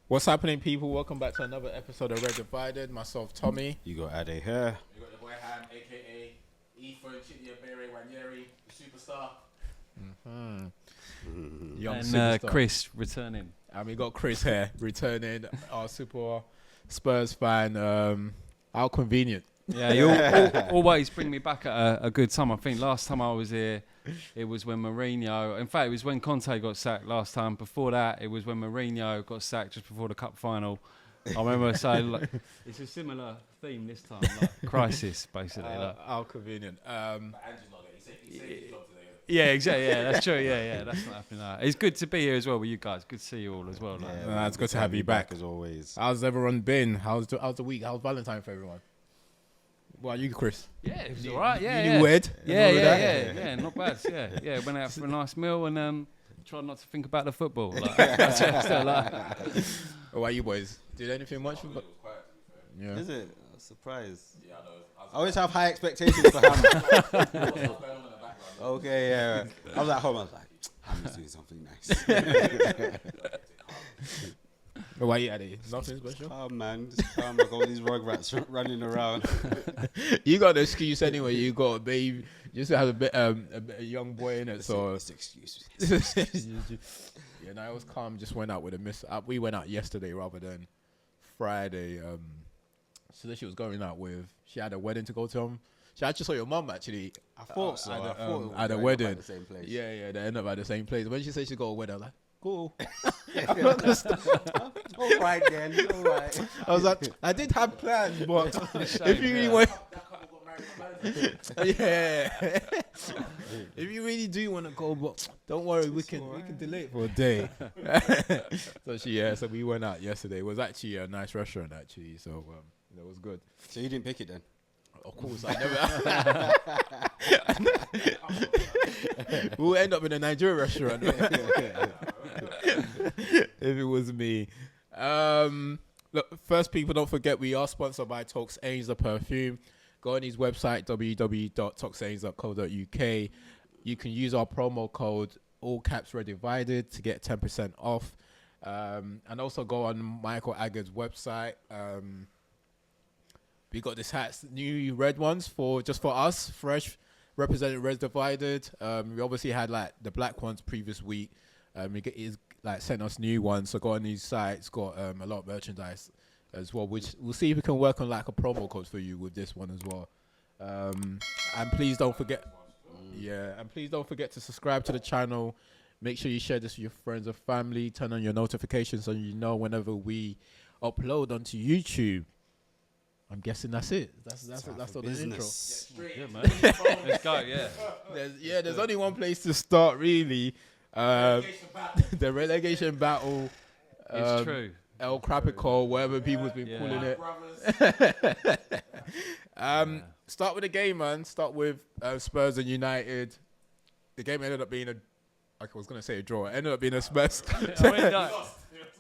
What's happening, people? Welcome back to another episode of Red Divided. Myself, Tommy. You got Ade here. You got your boy Ham, aka Ethan Chidia Bere Wanyeri, the superstar. Young And superstar. Chris returning. And we got Chris here, returning, our super Spurs fan. How convenient. Yeah, you always bring me back at a good time. I think last time I was here, it was when Mourinho. In fact, it was when Conte got sacked last time. Before that, it was when Mourinho got sacked just before the cup final. I remember saying like, it's a similar theme this time, like crisis basically. How convenient. But Andrew's not there. He saved his job today. Yeah, exactly. Yeah, that's true. Yeah, that's not happening now. It's good to be here as well with you guys. Good to see you all as well. Like. Yeah, it's good to have you back. as always. How's everyone been? How's the week? How's Valentine for everyone? Well, you, Chris. Yeah, it was all right. Yeah, You wed? Yeah, not bad. Yeah. Went out for a nice meal and tried not to think about the football. Like, that's still like. What about you boys? Did anything much? It was quiet, to be fair. Yeah. Is it? I'm surprised. Yeah, I know. I always have high expectations for Ham. What's going on in the background? Okay, yeah. I was at home. I was like, Ham is doing something nice. What about you, Addy? Nothing special? Calm, man. Just calm. I got all these rugrats running around. You got the excuse anyway. You got a baby. You just have a young boy in it, so. It's excuse. Yeah, no, it was calm. Just went out with a miss. We went out yesterday rather than Friday. So she was going out with. She had a wedding to go to. She actually saw your mum actually. I thought so. I thought it was at a going up wedding. at the same place. Yeah, they end up at the same place. When she said she got a wedding, I was like, cool. All right, then. All right. I was like, I did have plans, but Shame, if you really yeah. want, That couple got married on Valentine's Day. yeah, if you really do want to go, but don't worry, we can delay it for a day. So we went out yesterday. It was actually a nice restaurant actually, so it was good. So you didn't pick it then? Of course, I never. We'll end up in a Nigerian restaurant if it was me. Look, first, people, don't forget we are sponsored by Tox Ains the perfume. Go on his website www.toxains.co.uk. You can use our promo code all caps red divided to get 10% off. And also go on Michael Agard's website. We got this hats, new red ones for us, fresh, representing Red Divided. We obviously had like the black ones previous week. He's like sent us new ones, so go on these sites, got a lot of merchandise as well, which we'll see if we can work on like a promo code for you with this one as well. And please don't forget, to subscribe to the channel. Make sure you share this with your friends and family. Turn on your notifications so you know whenever we upload onto YouTube. I'm guessing that's it. That's all the intro. Yeah, man. Let's go. Yeah. There's only one place to start really. Relegation battle. The relegation battle. It's true. El Crapico, whatever people's been Yeah. calling it. Brothers. Start with the game, man. Start with Spurs and United. The game ended up being I was gonna say a draw. It ended up being a Spurs.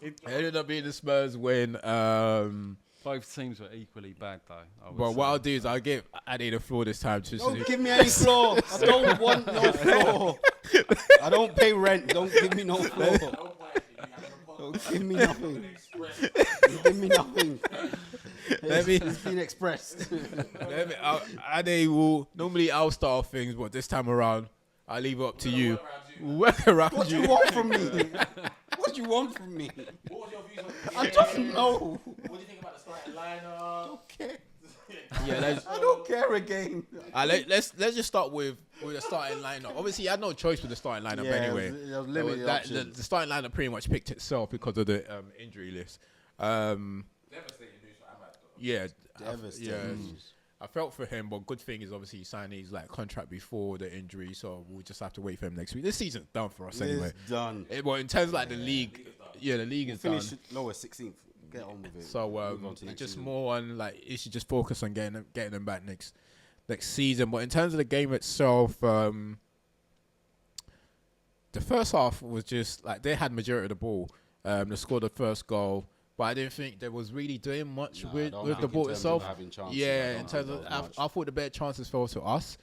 It ended up being a Spurs win. Both teams were equally bad, though. Well, what I'll do is I'll give Addy the floor this time. Don't give me any floor. I don't want no floor. I don't pay rent. Don't give me no floor. Don't give me nothing. Don't give me nothing. It's been expressed. Addy will normally I'll start off things, but this time around I'll leave it up to you. Work around What do you. you want from me? What do you want from me? What was your views on the I don't know. What do you think about the starting lineup? Okay. Yeah, I don't care again. let's just start with the starting lineup. Obviously, you had no choice with the starting lineup anyway. There was limited options. The starting lineup pretty much picked itself because of the injury list. Devastating news for Ahmad, though. Yeah, Devastating. I felt for him, but good thing is obviously he signed his like contract before the injury, so we'll just have to wait for him next week. This season's done for us anyway. It's done. Well, in terms of like the league, the league is done. Finish lowest 16th. Get on with it. So Move on to next just season. more on like you should just focus on getting them back next season. But in terms of the game itself, the first half was just like they had majority of the ball. They scored the first goal, but I didn't think they was really doing much Nah, I with don't the think ball in terms itself. of having chances, I Yeah, don't in terms think of that was much. I thought the better chances fell to us.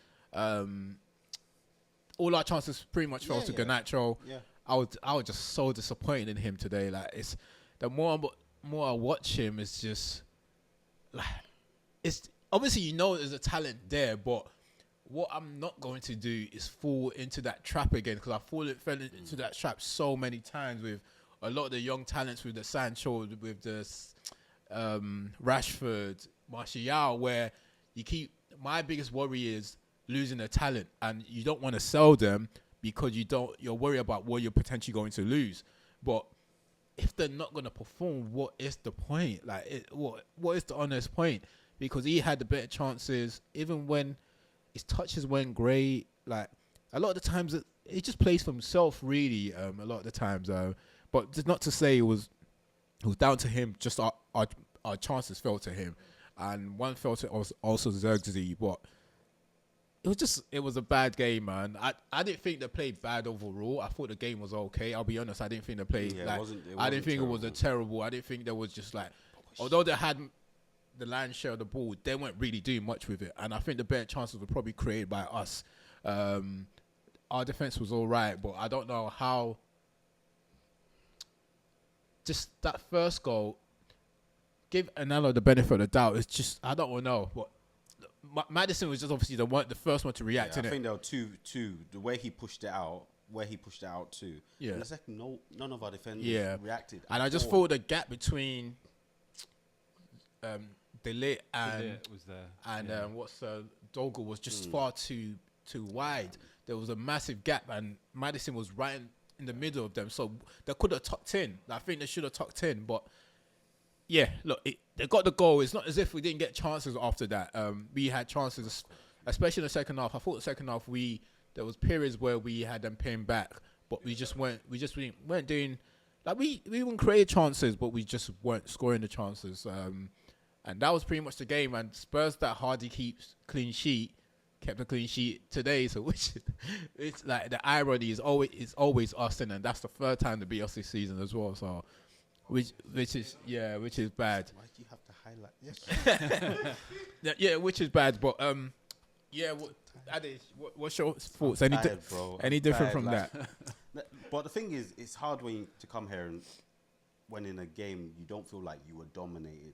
All our chances pretty much fell to Yeah. Garnacho. Yeah. I was just so disappointed in him today. Like the more I watch him, it's just like it's obviously there's a talent there, but what I'm not going to do is fall into that trap again because I fell into that trap so many times with a lot of the young talents with the Sancho, with the Rashford, Martial, where my biggest worry is losing the talent, and you don't want to sell them because you're worried about what you're potentially going to lose. But if they're not going to perform, what is the point? Like, what is the honest point? Because he had the better chances, even when his touches went great. Like, a lot of the times, he just plays for himself, really, a lot of the times. But just not to say it was down to him, just our chances fell to him. And one fell to also Zirkzee, but it was a bad game, man. I didn't think they played bad overall. I thought the game was okay. I'll be honest. I didn't think they played I didn't think it was a terrible. I didn't think there was just like, although they had the lion's share of the ball, they weren't really doing much with it. And I think the better chances were probably created by us. Our defense was all right, but I don't know how. Just that first goal, give Anello the benefit of the doubt. It's just I don't know, but Maddison was just obviously the first one to react. I think there were two. The way he pushed it out, too. Yeah. And it's like none of our defenders reacted. And I just thought the gap between De Ligt and was there. And Dogle was just far too wide. There was a massive gap, and Maddison was right in the middle of them, so they could have tucked in. I think they should have tucked in, but yeah, look, they got the goal. It's not as if we didn't get chances after that. We had chances, especially in the second half. I thought the second half there was periods where we had them pinned back, but we weren't doing like we even created chances, but we just weren't scoring the chances. And that was pretty much the game. And Spurs that Hardy kept a clean sheet today. So it's like the irony is always us, and that's the third time to beat us this season as well. So which is bad. Why do you have to highlight this? Yeah, which is bad. But what's your thoughts? Any different from that? But the thing is, it's hard to come here and when in a game you don't feel like you were dominated.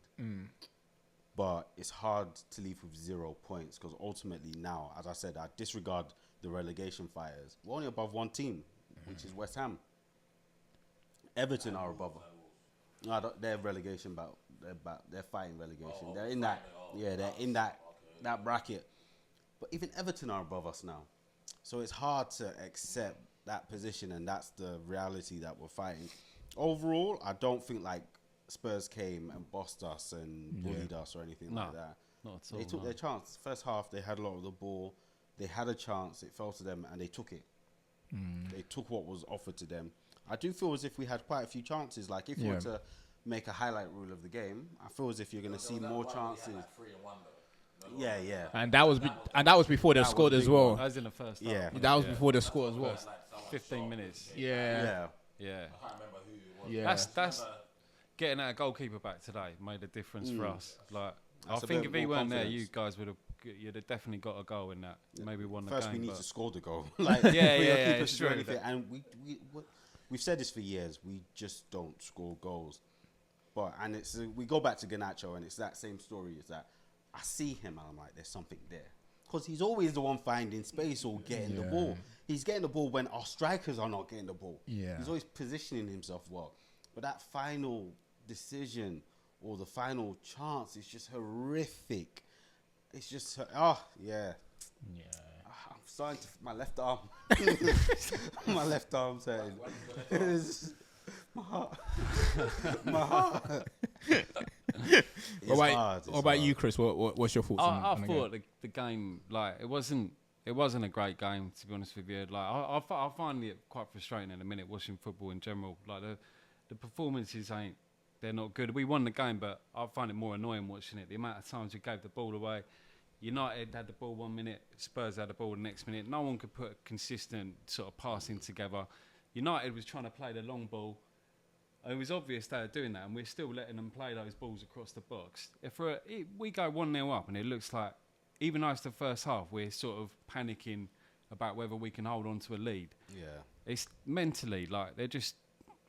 But it's hard to leave with 0 points because ultimately now, as I said, I disregard the relegation fighters. We're only above one team, which is West Ham. Everton are above us. No, they're relegation bout. They're fighting relegation. They're in that. Yeah, they're in that bracket. But even Everton are above us now. So it's hard to accept that position, and that's the reality that we're fighting. Overall, I don't think like Spurs came and bossed us and bullied us or anything like that. Not at all. They took their chance. First half, they had a lot of the ball. They had a chance. It fell to them, and they took it. They took what was offered to them. I do feel as if we had quite a few chances. Like, if you were to make a highlight rule of the game, I feel as if you're going to see more chances. Yeah. And that was before they scored as well. That was in the first half. Yeah. That was before they scored as well. 15 minutes. Yeah. Yeah. That's getting our goalkeeper back today made a difference for us. Like, That's I think if he weren't there, confidence. you guys you'd have definitely got a goal in that. Maybe won the First, game. we need but to score the goal. Like, it's true. And we've said this for years. We just don't score goals. And we go back to Garnacho, and it's that same story. Is that I see him, and I'm like, there's something there, because he's always the one finding space or getting the ball. He's getting the ball when our strikers are not getting the ball. Yeah. He's always positioning himself well. But that final decision or the final chance is just horrific. It's just I'm starting to my left arm. My left arm's hurting. My heart. What about you, Chris? What's your thoughts? I thought the game, like, it wasn't a great game, to be honest with you. Like, I find it quite frustrating in a minute watching football in general. Like, the performances they're not good. We won the game, but I find it more annoying watching it. The amount of times we gave the ball away. United had the ball 1 minute, Spurs had the ball the next minute. No one could put a consistent sort of passing together. United was trying to play the long ball. It was obvious they were doing that, and we're still letting them play those balls across the box. If we go 1-0 up, and it looks like, even though it's the first half, we're sort of panicking about whether we can hold on to a lead. Yeah. It's mentally, like, they're just...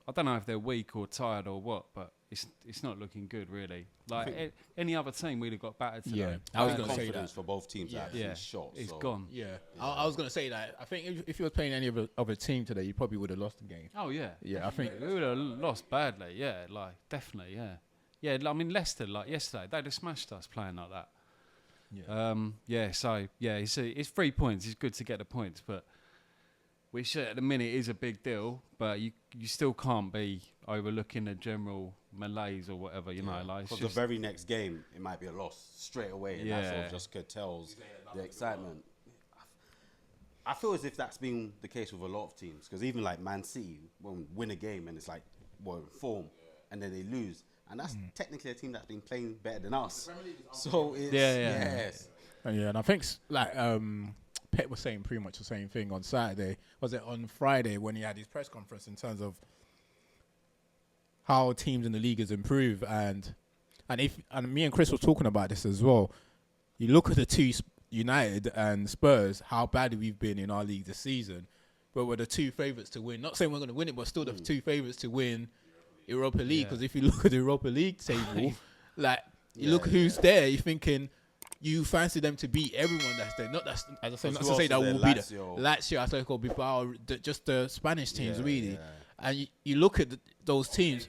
I don't know if they're weak or tired or what, but it's not looking good really. Like any other team, we'd have got battered today. Yeah, I was And going to say confidence that. for both teams are actually Yeah, shot. it's so. gone. Yeah, I was going to say that. I think if you were playing any other team today, you probably would have lost the game. Oh yeah, Yeah, I think. we would have lost badly. Yeah, like definitely. Yeah, yeah. I mean Leicester, like yesterday, they'd have smashed us playing like that. Yeah. So it's 3 points. It's good to get the points, but we should at the minute is a big deal. But you still can't be overlooking the general malaise or whatever. You know, like it's Because the just, very next game, it might be a loss straight away, and that sort of just curtails the excitement. I feel as if that's been the case with a lot of teams. Because even like Man City, when win a game and it's like, well, form, and then they lose, and that's technically a team that's been playing better than us. So it's yes. Yeah, and I think Pep was saying pretty much the same thing on Saturday. Was it on Friday when he had his press conference in terms of how teams in the league has improved, and me and Chris were talking about this as well. You look at the two, United and Spurs, how bad we've been in our league this season, but we're the two favourites to win. Not saying we're going to win it, but still the two favourites to win Europa League. Because if you look at the Europa League table, like you look who's there, you're thinking you fancy them to beat everyone that's there. Not that's as I say, not to say that will be the Lazio, Atletico Bilbao, just the Spanish teams really. Yeah. And you look at those teams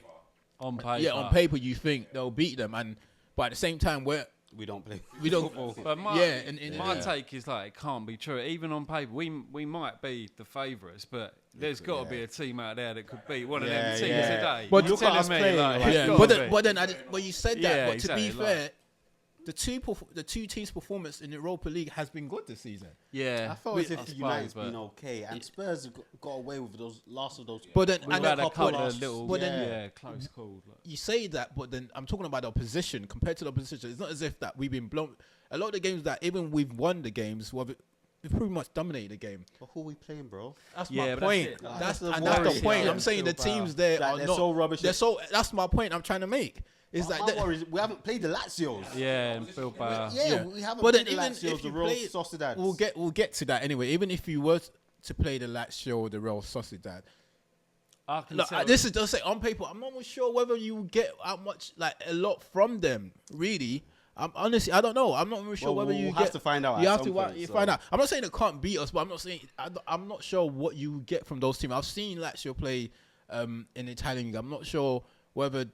on paper. Yeah, on paper you think they'll beat them, but at the same time we don't play. We don't. But my take is like it can't be true. Even on paper, we might be the favourites, but there's got to be a team out there that could beat one of them teams today. But look at us playing. But you said that. Yeah, but exactly, to be fair, the two teams' performance in the Europa League has been good this season. Yeah, I felt as if United's been okay, and Spurs got away with those last of those. But then, we had a couple of little, close calls. You say that, but then I'm talking about the opposition compared to the opposition. It's not as if that we've been blown. A lot of the games that even we've won the games, we've pretty much dominated the game. But who are we playing, bro? That's my point. That's the point. I'm saying the teams there are they're not so rubbish. That's my point I'm trying to make. It's my worry is we haven't played the Lazios. Yeah, and Bilbao. We haven't played the Lazios, the Real Sociedad. We'll get to that anyway. Even if you were to play the Lazio or the Real Sociedad, this is just say on paper. I'm not sure whether you get a lot from them. Really, honestly, I don't know. I'm not really sure whether you have to find out. You have to find out. I'm not saying they can't beat us, but I'm not saying I'm not sure what you get from those teams. I've seen Lazio play in the Italian league. I'm not sure whether.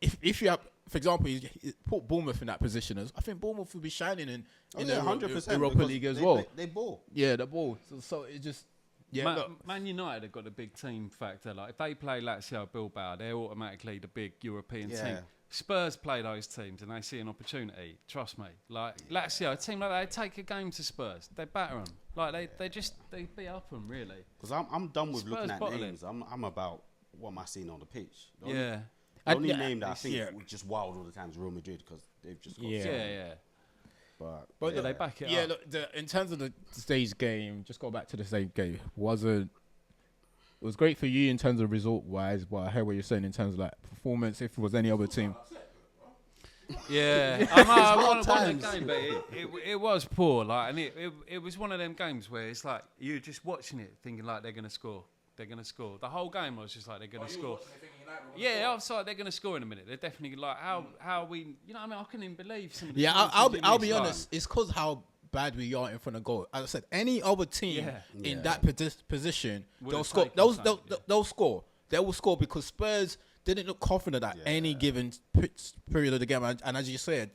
If you have, for example, you put Bournemouth in that position, I think Bournemouth will be shining in the 100% Europa League as well. They ball. Yeah, the ball. So it just Man United have got a big team factor. Like if they play Lazio, Bilbao, they're automatically the big European team. Spurs play those teams and they see an opportunity. Trust me. Like Lazio, a team like that, they take a game to Spurs, they batter them. Like they beat up them really. Because I'm done with Spurs looking at names. I'm about what am I seeing on the pitch. The only name that I think was just wild all the time is Real Madrid because they've just got But they back it up. Yeah, look, in terms of the stage game, just go back to the stage game. It was great for you in terms of result wise, but I heard what you're saying in terms of like performance. If it was any other team, I won the game, but it was poor. Like, and it was one of them games where it's like you're just watching it, thinking like they're gonna score. They're going to score. The whole game was just like they're going to score. I was like they're going to score in a minute. They're definitely like how we, you know what I mean? I couldn't even believe some of the I'll be honest. It's because how bad we are in front of goal. As I said, any other team in that position, they'll score. They'll score. They will score because Spurs didn't look confident at any given period of the game. And as you said,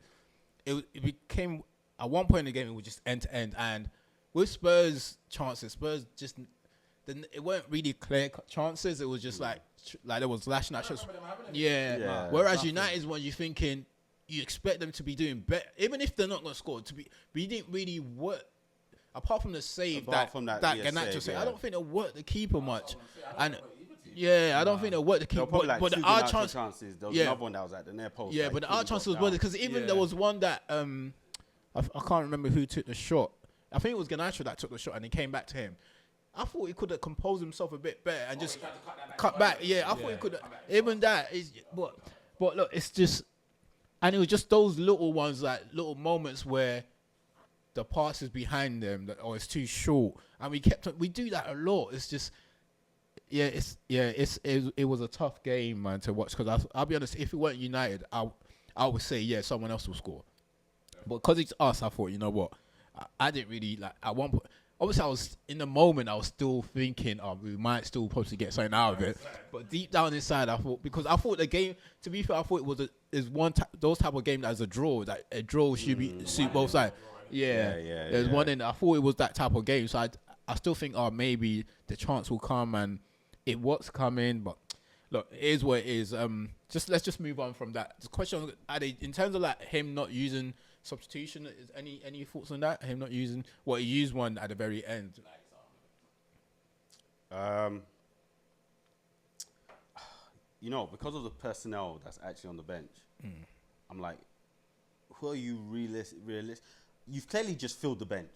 it became at one point in the game it was just end to end. And with Spurs chances, Spurs just. Then it weren't really clear chances. It was just like there was lashing out shots. Whereas United's one, you're thinking you expect them to be doing better, even if they're not going to score. We didn't really work apart from the save that Garnacho saved. I don't think they worked the keeper much, and I don't think they worked the keeper. But the odd chances, there was another one that was at the near post. Yeah, but the odd chances was worth it because even there was one that I can't remember who took the shot. I think it was Garnacho that took the shot, and it came back to him. I thought he could have composed himself a bit better and just cut back. I thought he could have. Even that is, but look, it's just, and it was just those little ones, like little moments where the pass is behind them, or it's too short, and we do that a lot. It's just it was a tough game, man, to watch. Because I'll be honest, if it weren't United, I would say someone else will score. But because it's us, I thought, you know what, I didn't really like. At one point, obviously, I was in the moment. I was still thinking, we might still possibly get something out of it. But deep down inside, I thought, because I thought the game. To be fair, I thought it was those type of game that's a draw. That a draw should be suit both sides. Yeah. There's one in. I thought it was that type of game. So I still think, maybe the chance will come, and it was coming. But look, it is what it is. Let's just move on from that. The question, in terms of like him not using substitution, is any thoughts on that? Him not using he used one at the very end. You know, because of the personnel that's actually on the bench, I'm like, who are you realist? You've clearly just filled the bench.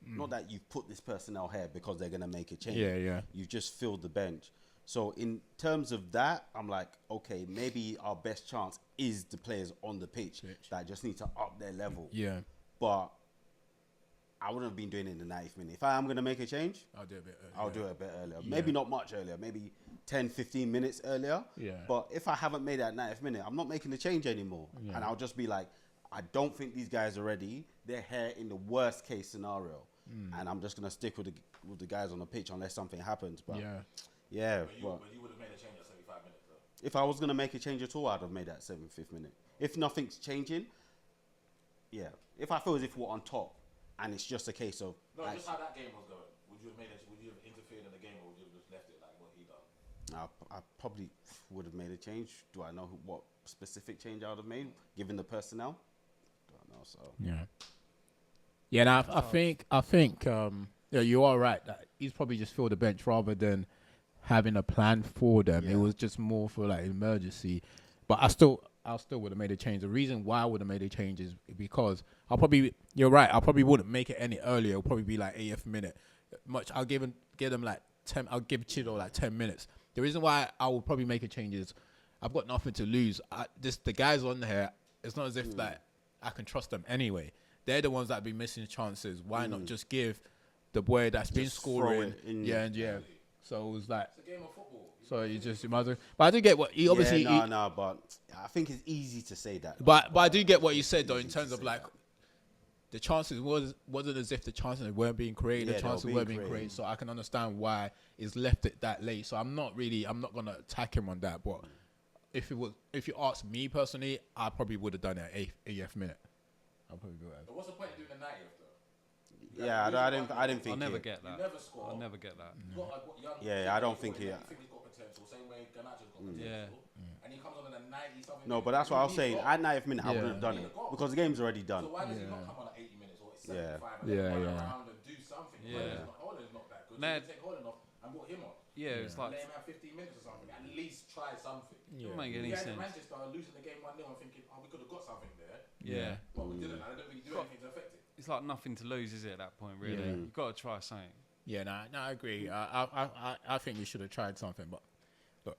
Not that you've put this personnel here because they're going to make a change. Yeah. You've just filled the bench. So in terms of that, I'm like, okay, maybe our best chance is the players on the pitch that just need to up their level. Yeah. But I wouldn't have been doing it in the 90th minute. If I am going to make a change, I'll do it a bit earlier. I'll do it a bit earlier. Maybe not much earlier. Maybe 10, 15 minutes earlier. Yeah. But if I haven't made that 90th minute, I'm not making the change anymore. Yeah. And I'll just be like, I don't think these guys are ready. They're here in the worst case scenario. And I'm just going to stick with the guys on the pitch unless something happens. But yeah. But you would have made a change at 75 minutes, though. If I was going to make a change at all, I'd have made that 75th minute. If nothing's changing, yeah. If I feel as if we're on top and it's just a case of... No, just how that game was going. Would you have interfered in the game, or would you have just left it like what he done? I probably would have made a change. Do I know what specific change I would have made, given the personnel? Don't know, so... Yeah. Yeah, and I think you are right. That he's probably just filled the bench rather than having a plan for them. Yeah. It was just more for like emergency. But I still would have made a change. The reason why I would have made a change is because you're right. I probably wouldn't make it any earlier. It'll probably be like 80th minute. I'll give them like 10. I'll give Chido like 10 minutes. The reason why I will probably make a change is I've got nothing to lose. The guys on here. It's not as if that I can trust them anyway. They're the ones that be missing chances. Why not just give the boy that's been scoring? Yeah. So it was like, It's a game of football. so you just imagine. But I do get what he obviously. No, but I think it's easy to say that. But I do get what you said though in terms of like the chances wasn't as if the chances weren't being created. Yeah, The chances they were weren't being being created. created. So I can understand why it's left it that late. So I'm not gonna attack him on that. But if you ask me personally, I probably would have done it at 80th minute. I'll probably go ahead. But what's the point of doing the 90th, though? Yeah, I didn't think. I'll never it. get that. You never score. I'll never get that. You've got a young Yeah, I don't think kid, he- you think he's got potential. Same way Garnacho's got potential. Yeah. And he comes on in the 90 something. No, but that's what I was saying. At 90th minute, I Yeah. would have done it because the game's already done. So why does he not come on at 80 minutes or 75 and Yeah, then run yeah. around and do something? Yeah. Holland's not that good. Nah. So you take Holland off and brought him on. Yeah, it's Let like him have 15 minutes or something. At least try something. doesn't make any We had sense. Manchester losing the game 1-0 and thinking, we could have got something there. Yeah. But we didn't. And I don't really do anything to affect it. It's like nothing to lose, is it? At that point, really, Yeah. you've got to try something. Yeah, I agree. I think we should have tried something, but look,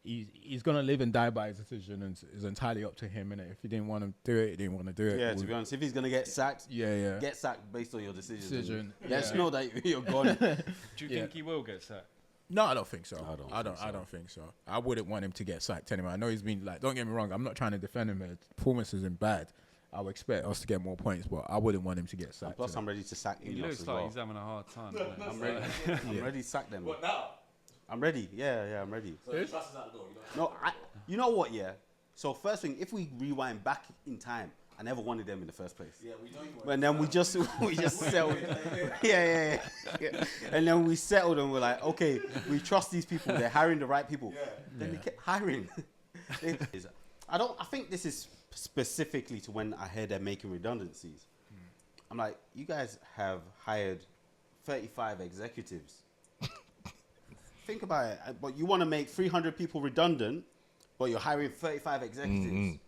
he's gonna live and die by his decision, and it's entirely up to him. And if he didn't want to do it, he didn't want to do it. Yeah, to be honest, if he's gonna get sacked, Yeah. get sacked based on your decision. Yeah. Let's know that you're gone. Do you Yeah. think he will get sacked? No, I don't think so. I don't I don't think so. I wouldn't want him to get sacked anyway. I know he's been like. Don't get me wrong. I'm not trying to defend him. His performance isn't bad. I would expect us to get more points, but I wouldn't want him to get sacked. Plus, today. I'm ready to sack He Ineos looks as like well. he's having a hard time. doesn't he? I'm ready. I'm ready to sack them. But now, I'm ready. Yeah, I'm ready. so the trust is out the door. You know? No, you know what? Yeah. So first thing, if we rewind back in time, I never wanted them in the first place. Yeah, we know you want. And then we just settled. Yeah. And then we settled and we're like, okay, we trust these people. They're hiring the right people. Then they kept hiring. I think this is specifically to when I heard they're making redundancies. I'm like, you guys have hired 35 executives. Think about it. But you want to make 300 people redundant, but you're hiring 35 executives.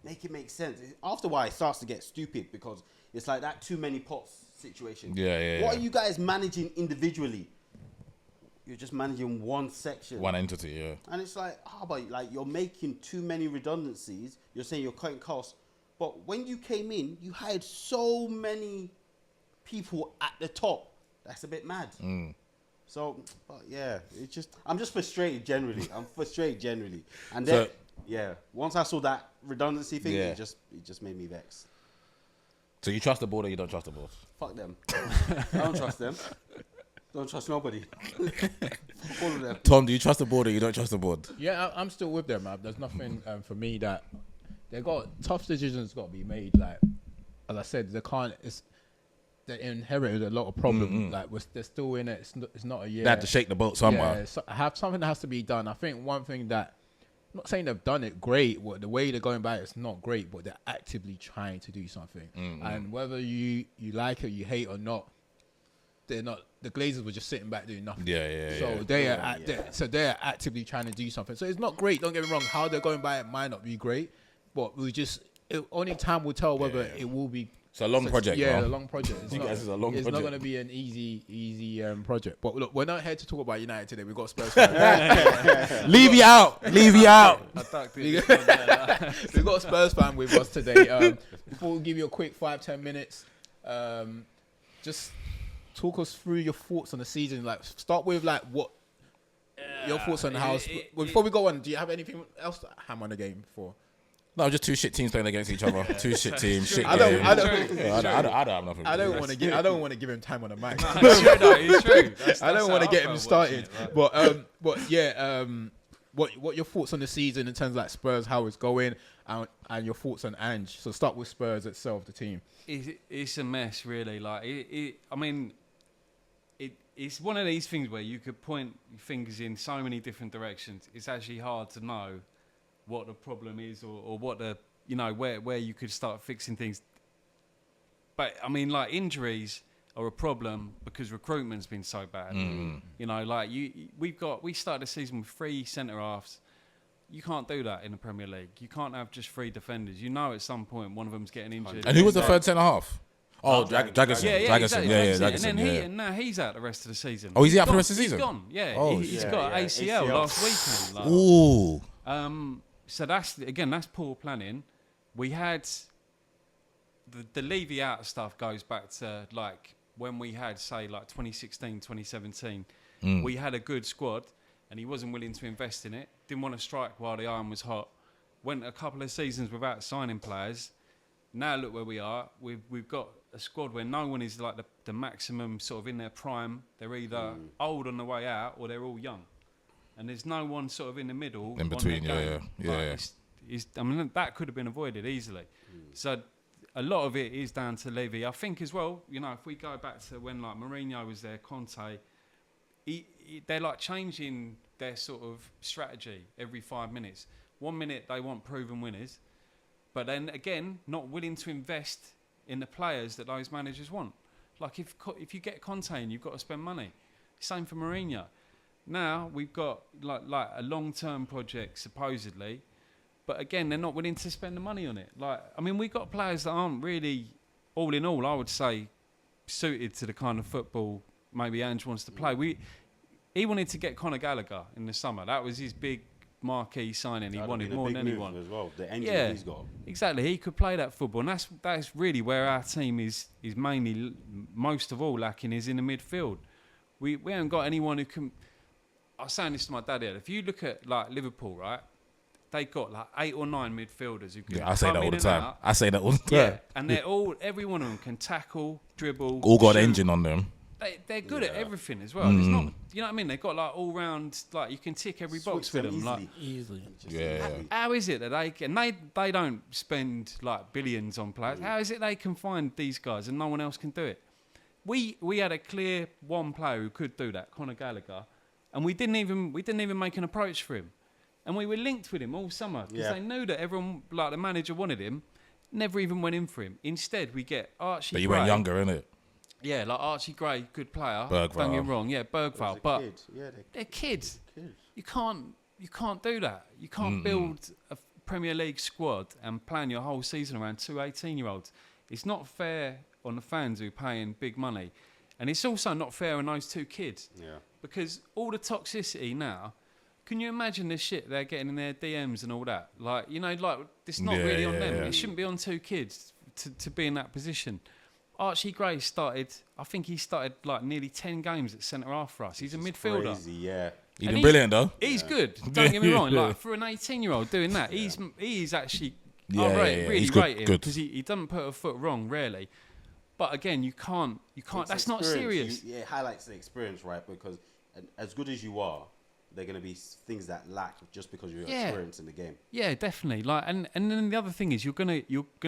Make it make sense. After a while, it starts to get stupid because it's like that too many pots situation. Yeah. What are you guys managing individually? You're just managing one section. One entity, yeah. And it's like, but like you're making too many redundancies. You're saying you're cutting costs. But when you came in, you hired so many people at the top. That's a bit mad. So, but yeah, I'm just frustrated generally. And then, once I saw that redundancy thing, Yeah. it just made me vex. So you trust the board or you don't trust the board? Fuck them. I don't trust them. Don't trust nobody. Fuck all of them. Tom, do you trust the board or you don't trust the board? Yeah, I'm still with them, man. There's nothing for me that they got tough decisions got to be made. Like as I said, they inherited a lot of problems. Like they're still in it. It's not a year. They had to shake the boat somewhere. Yeah, something that has to be done. I think one thing that I'm not saying they've done it great. The way they're going about it's not great, but they're actively trying to do something. And whether you like it, you hate or not, they're not. The Glazers were just sitting back doing nothing. So they're actively trying to do something. So it's not great. Don't get me wrong. How they're going by it might not be great, but only time will tell whether it will be. It's a long project. Yeah, bro. a long project. It's not going to be an easy project. But look, we're not here to talk about United today. We've got Spurs fans. Leave you out. We've got a Spurs fan with us today. Before we give you a quick 5-10 minutes, just talk us through your thoughts on the season. Like, start with like what your thoughts on how. Before we go on, do you have anything else to hammer on the game for? No, just two shit teams playing against each other. Two shit teams. Shit I don't have nothing. I don't want to give. I don't want to give him time on the mic. It's true. I don't want to get him started. But yeah. What your thoughts on the season in terms of like Spurs, how it's going, and your thoughts on Ange? So start with Spurs itself, the team. It's a mess, really. Like it's one of these things where you could point your fingers in so many different directions. It's actually hard to know what the problem is or what the where you could start fixing things. But I mean, like, injuries are a problem because recruitment's been so bad. Like we started the season with 3 centre halves. You can't do that in the Premier League. You can't have just 3 defenders. At some point one of them's getting injured. And who was the third centre half? Oh, Dragonson. Exactly. Dragonson. And then now he's out the rest of the season. Oh, is he out for the rest of the season? He's gone. Yeah, Oh, he's got ACL last weekend. Ooh. So that's poor planning. We had the Levy out stuff goes back to like when we had, say, like 2016, 2017. We had a good squad and he wasn't willing to invest in it. Didn't want to strike while the iron was hot. Went a couple of seasons without signing players. Now look where we are. We've got a squad where no one is like the maximum sort of in their prime. They're either old on the way out or they're all young. And there's no one sort of in the middle. In between, yeah. I mean, that could have been avoided easily. So a lot of it is down to Levy. I think as well, if we go back to when like Mourinho was there, Conte, they're like changing their sort of strategy every 5 minutes. 1 minute they want proven winners, but then again, not willing to invest in the players that those managers want. Like if you get Conte in, you've got to spend money. Same for Mourinho. Now we've got like a long-term project supposedly, but again, they're not willing to spend the money on it. Like, I mean, we've got players that aren't really, all in all, I would say, suited to the kind of football maybe Ange wants to play. He wanted to get Conor Gallagher in the summer. That was his big marquee signing. He wanted more than anyone as well. The engine he's got. Exactly. He could play that football, and that's really where our team is mainly, most of all, lacking is in the midfield. We haven't got anyone who can. I was saying this to my dad here. If you look at like Liverpool, right, they got like 8 or 9 midfielders who can. Yeah, I say that all the time. Yeah, and every one of them can tackle, dribble. All got shoot. Engine on them. They're good at everything as well. It's not, you know what I mean? They've got like all round, like you can tick every box with them. Easily. Yeah. How is it that they don't spend like billions on players? How is it they can find these guys and no one else can do it? We had a clear one player who could do that, Conor Gallagher, and we didn't even make an approach for him, and we were linked with him all summer because they knew that everyone, like the manager, wanted him. Never even went in for him. Instead, we get Archie. But you Gray. went younger, innit? Yeah, like Archie Gray, good player. Bergvall. Don't get me wrong, Bergvall, but they're kids. You can't do that. You can't build a Premier League squad and plan your whole season around 2 18-year-olds. It's not fair on the fans who are paying big money, and it's also not fair on those 2 kids. Yeah. Because all the toxicity now. Can you imagine the shit they're getting in their DMs and all that? Like, it's not really on them. It shouldn't be on 2 kids to be in that position. Archie Gray started. I think he started like nearly 10 games at centre half for us. He's a midfielder. Crazy, yeah. He's And been brilliant though. He's good. Don't get me wrong. Yeah. Like for an 18-year-old doing that, he's actually Yeah, I yeah, rate, yeah. really He's good, rate him good. because he doesn't put a foot wrong really. But again, you can't. It's That's not experience. serious. It highlights the experience, right? Because as good as you are, there are going to be things that lack just because of your Yeah. experience in the game. Yeah, definitely. Like, and then the other thing is you're gonna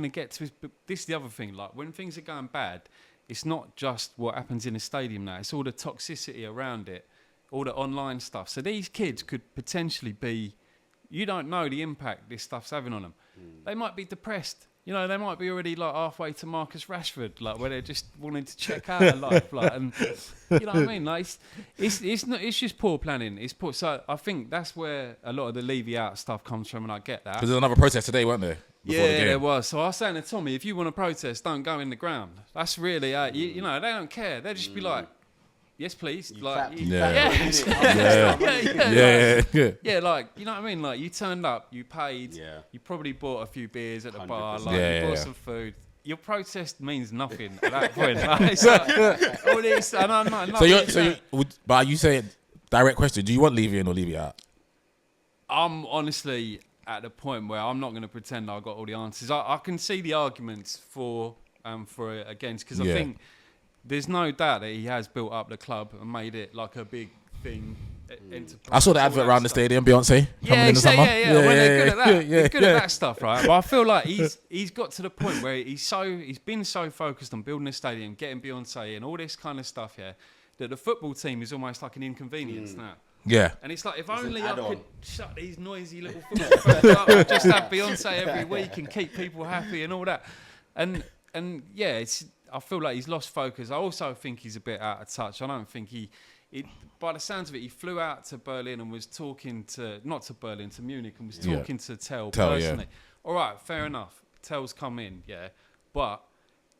get to this. Is the other thing. Like when things are going bad, it's not just what happens in a stadium now. It's all the toxicity around it, all the online stuff. So these kids could potentially be. You don't know the impact this stuff's having on them. They might be depressed. You know, they might be already like halfway to Marcus Rashford, like where they're just wanting to check out of life, like, and you know what I mean. Like, it's not. It's just poor planning. It's poor. So I think that's where a lot of the Levy out stuff comes from, and I get that. Because there's another protest today, weren't there? Before the Yeah, game. there was. So I was saying to Tommy, if you want to protest, don't go in the ground. That's really, you know, they don't care. They'll just be like, yes, please. Like, Yeah. yeah. Yeah. Yeah, like, you know what I mean? Like, you turned up, you paid, Yeah. you probably bought a few beers at the bar, 100%. like, Yeah, you bought yeah. some food. Your protest means nothing at that point. Like, it's like, all this, and I'm not, But are you saying, direct question, do you want Levy in or Levy out? I'm honestly at the point where I'm not going to pretend I got all the answers. I can see the arguments for against, because I Yeah. think there's no doubt that he has built up the club and made it like a big thing. I saw the all advert that around the stuff. stadium, Beyonce, coming in the summer. Yeah. Well, they're good at that. yeah, They're good at that stuff, right? But I feel like he's got to the point where he's been so focused on building a stadium, getting Beyonce and all this kind of stuff, yeah, that the football team is almost like an inconvenience now. Yeah. And it's like, if an only I add-on. could shut these noisy little football fans up and just have Beyonce every week and keep people happy and all that. And yeah, I feel like he's lost focus. I also think he's a bit out of touch. I don't think by the sounds of it, he flew out to Berlin and was talking to Munich and was Yeah. talking to Tell Tell, personally. All right, fair enough. Tell's come in, yeah. But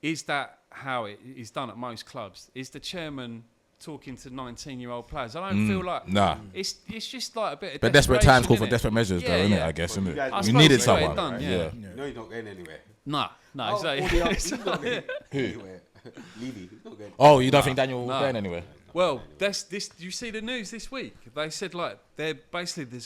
is that how it is done at most clubs? Is the chairman talking to 19-year-old players? I don't feel like Nah. It's just like a bit of But desperate times call for innit? desperate measures, Yeah, though, innit? yeah. I guess, Well, innit? you guys- I You suppose needed that's the way someone. it's done, yeah. You know he's not going anywhere. No, Oh, exactly. he's not going anywhere. Levy, he's not going Oh, you don't think Daniel Nah. going anywhere? Well, that's this. You see the news this week? They said like there's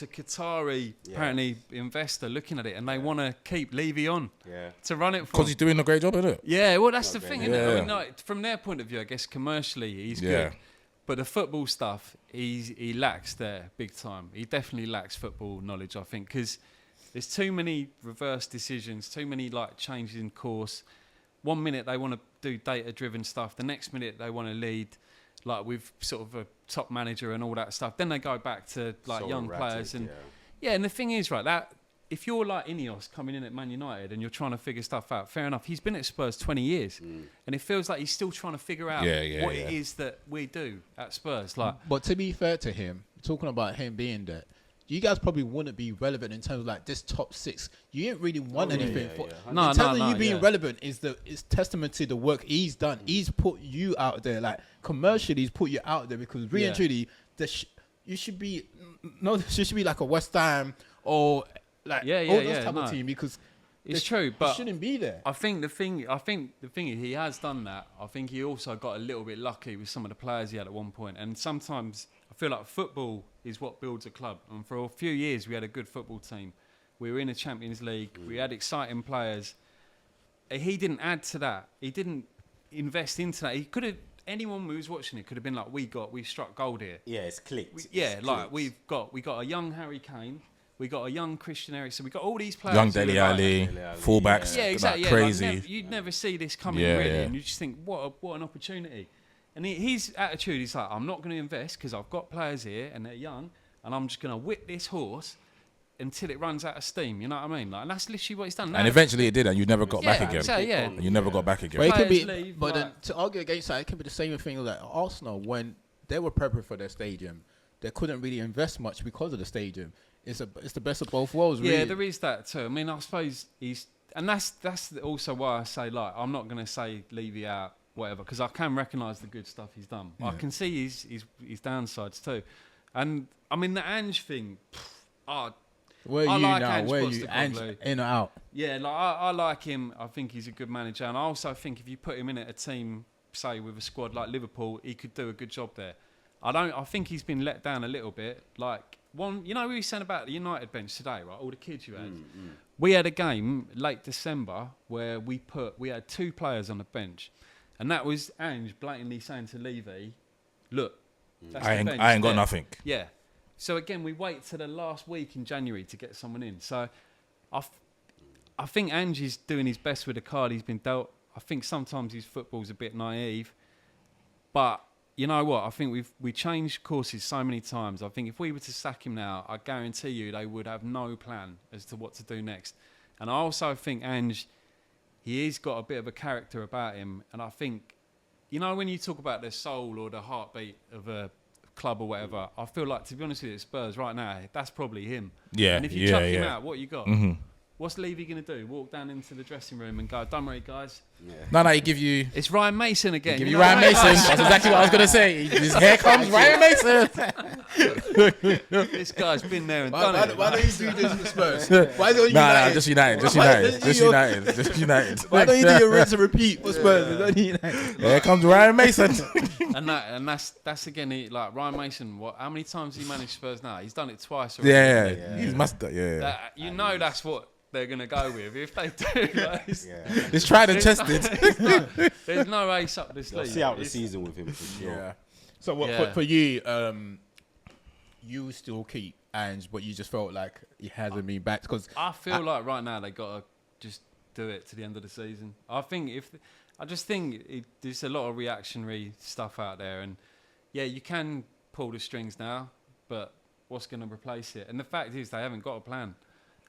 a Qatari apparently investor looking at it, and they want to keep Levy on Yeah. to run it for. Because he's doing a great job, isn't it? Yeah, well, that's the Not thing, great, isn't it? I yeah. mean, like, from their point of view, I guess commercially he's Yeah. good, but the football stuff he lacks there big time. He definitely lacks football knowledge, I think, because there's too many reverse decisions, too many like changes in course. 1 minute they want to do data-driven stuff, the next minute they want to lead like with sort of a top manager and all that stuff. Then they go back to like So young erratic, players and yeah. and the thing is, right, that if you're like Ineos coming in at Man United and you're trying to figure stuff out, fair enough. He's been at Spurs 20 years, and it feels like he's still trying to figure out what it is that we do at Spurs. Like, But to be fair to him, talking about him being there, you guys probably wouldn't be relevant in terms of like this top six. You didn't really want anything. yeah, for, yeah. No, in terms no, of you being yeah. relevant is testament to the work he's done. He's put you out there, like commercially, he's put you out there because really and truly, you should be should be like a West Ham or like all those type of team because it's true, but you shouldn't be there. I think the thing is he has done that. I think he also got a little bit lucky with some of the players he had at one point. And sometimes I feel like football is what builds a club. And for a few years we had a good football team. We were in the Champions League. We had exciting players. He didn't add to that. He didn't invest into that. He could have. Anyone who was watching it could have been like, we struck gold here. Yeah, it's clicked. It's like we got a young Harry Kane. We got a young Christian Eriksen. We got all these players. Young who Dele are like- Alli, fullbacks, Yeah, exactly. like Yeah, crazy. like you'd never see this coming, Yeah, really, yeah. and you just think, what an opportunity. And his attitude is like, I'm not going to invest because I've got players here and they're young, and I'm just going to whip this horse until it runs out of steam. You know what I mean? Like, and that's literally what he's done. And eventually it did, and you never got back again. So, yeah. And you never got back But again. it can be, Players leave, but then like- to argue against that, it can be the same thing like Arsenal when they were preparing for their stadium. They couldn't really invest much because of the stadium. It's the best of both worlds, really. Yeah, there is that too. I mean, I suppose and that's also why I say, like, I'm not going to say Levy out, whatever, because I can recognise the good stuff he's done. I can see his downsides too. And I mean, the Ange thing, Where I are you like now? Ange Where are you? Postecoglou. Ange, in or out? Yeah, like I like him. I think he's a good manager, and I also think if you put him in at a team, say with a squad like Liverpool, he could do a good job there. I think he's been let down a little bit. Like we were saying about the United bench today, right? All the kids you had. We had a game late December where we had 2 players on the bench, and that was Ange blatantly saying to Levy, "Look, that's I the ain't, bench I ain't got there." nothing. Yeah. So again, we wait to the last week in January to get someone in. So I think Ange is doing his best with the card he's been dealt. I think sometimes his football's a bit naive, but you know what? I think we changed courses so many times. I think if we were to sack him now, I guarantee you they would have no plan as to what to do next. And I also think Ange, he's got a bit of a character about him, and I think, when you talk about the soul or the heartbeat of a club or whatever, I feel like, to be honest with you, Spurs right now, that's probably him. Yeah, And if you chuck him out, what you got? What's Levy going to do? Walk down into the dressing room and go, "Don't worry, guys. No, he give you. It's Ryan Mason again." Give you know Ryan what I Mason. mean? That's exactly what I was gonna say. Here comes Ryan Mason. This guy's been there and done it. Why don't you do this with Spurs? Why don't you Nah, just United. Why don't you do your rinse and repeat for Spurs? Don't you United? Here comes Ryan Mason. And that's again, like Ryan Mason. How many times has he managed Spurs now? He's done it twice already. Yeah, he must. Yeah, That's what they're gonna go with if they do. Like, it's tried and tested. there's no ace up the sleeve. See out the season with him for sure. Yeah. So what Yeah. for you? You still keep Ange, but you just felt like he hasn't been back because I feel like right now they gotta just do it to the end of the season. I just think there's a lot of reactionary stuff out there, and you can pull the strings now, but what's going to replace it? And the fact is, they haven't got a plan.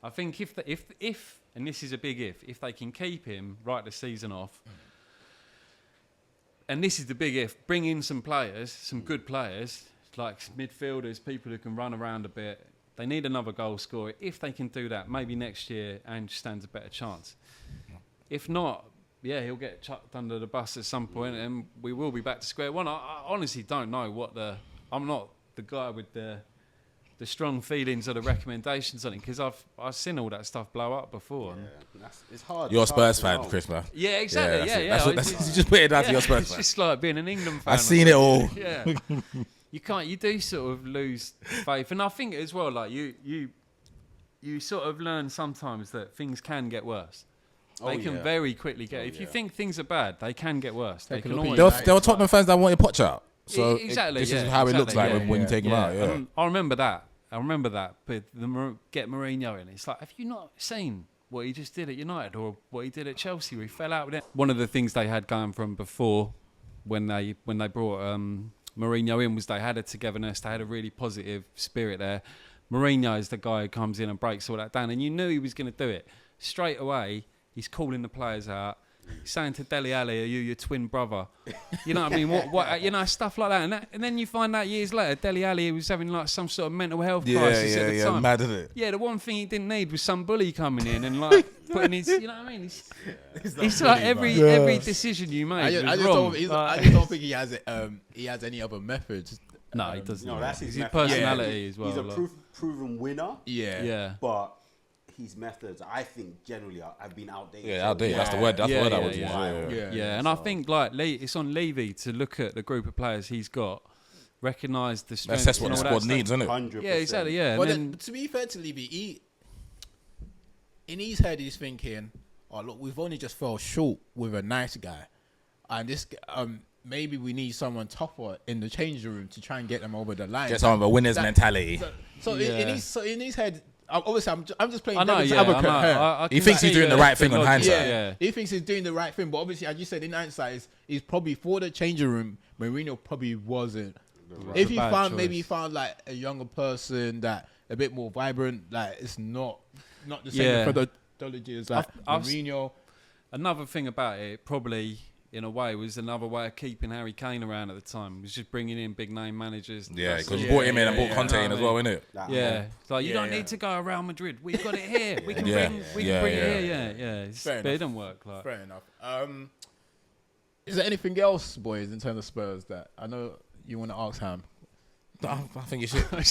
I think if and this is a big if they can keep him right the season off, and this is the big if, bring in some players, some good players, like midfielders, people who can run around a bit. They need another goal scorer. If they can do that, maybe next year Ange stands a better chance. If not, he'll get chucked under the bus at some point, and we will be back to square one. I honestly don't know I'm not the guy with the strong feelings or the recommendations on it, because I've seen all that stuff blow up before. It's hard. You're a It's hard Spurs to fan, know. Chris, man. Yeah, exactly. That's it. You just put it down to your Spurs It's fan. just like being an England fan. I've seen it all. Yeah, you do sort of lose faith, and I think as well, like you sort of learn sometimes that things can get worse. They can very quickly get. If you think things are bad, they can get worse. They can always. There were Tottenham fans that wanted Poch out. So Exactly, this is how it looks like when you take him out. Yeah. I remember that. But get Mourinho in. It's like, have you not seen what he just did at United or what he did at Chelsea? We fell out with it. One of the things they had going from before, when they brought Mourinho in, was they had a togetherness. They had a really positive spirit there. Mourinho is the guy who comes in and breaks all that down, and you knew he was going to do it straight away. He's calling the players out. He's saying to Dele Alli, "Are you your twin brother?" You know what I mean? What stuff like that. And then you find out years later, Dele Alli was having like some sort of mental health crisis at the time. Mad, isn't it? Yeah, the one thing he didn't need was some bully coming in and like putting his, you know what I mean? It's like every decision you make I was just wrong. don't think he has any other methods. No, he doesn't. No, that's his his method. personality as well. He's a like. proven winner. Yeah. But his methods, I think, generally have been outdated. Yeah, outdated. That's the word. That's the word I would use. Yeah, and I think like it's on Levy to look at the group of players he's got, recognise the strengths. Assess what the and all that squad needs, stuff. isn't it? 100%. Yeah, exactly. Yeah, But and then, to be fair to Levy, in his head he's thinking, "Oh look, we've only just fell short with a nice guy, and this maybe we need someone tougher in the changing room to try and get them over the line." Get some of a winner's mentality. So in his head, obviously I'm just playing I know, devil's yeah, advocate I know. here. I He can thinks he's see doing the right thing on logic. hindsight. Yeah. He thinks he's doing the right thing, but obviously, as you said, in hindsight, he's probably for the changing room. Mourinho probably wasn't. If he Bad found choice. maybe he found like a younger person that a bit more vibrant, like it's not the same methodology as like I've- Mourinho. Another thing about it, probably in a way, was another way of keeping Harry Kane around at the time. Was just bringing in big name managers. Yeah, That's because you all. brought him in and brought yeah. Conte in as well, innit? Yeah, it's like you Yeah, don't yeah. need to go Real Madrid. We've got it here. We can Yeah. bring Yeah, it yeah. here. Yeah. Fair But it enough. don't work. Like Fair enough. Is there anything else, boys, in terms of Spurs that I know you want to ask Ham? I think you should. I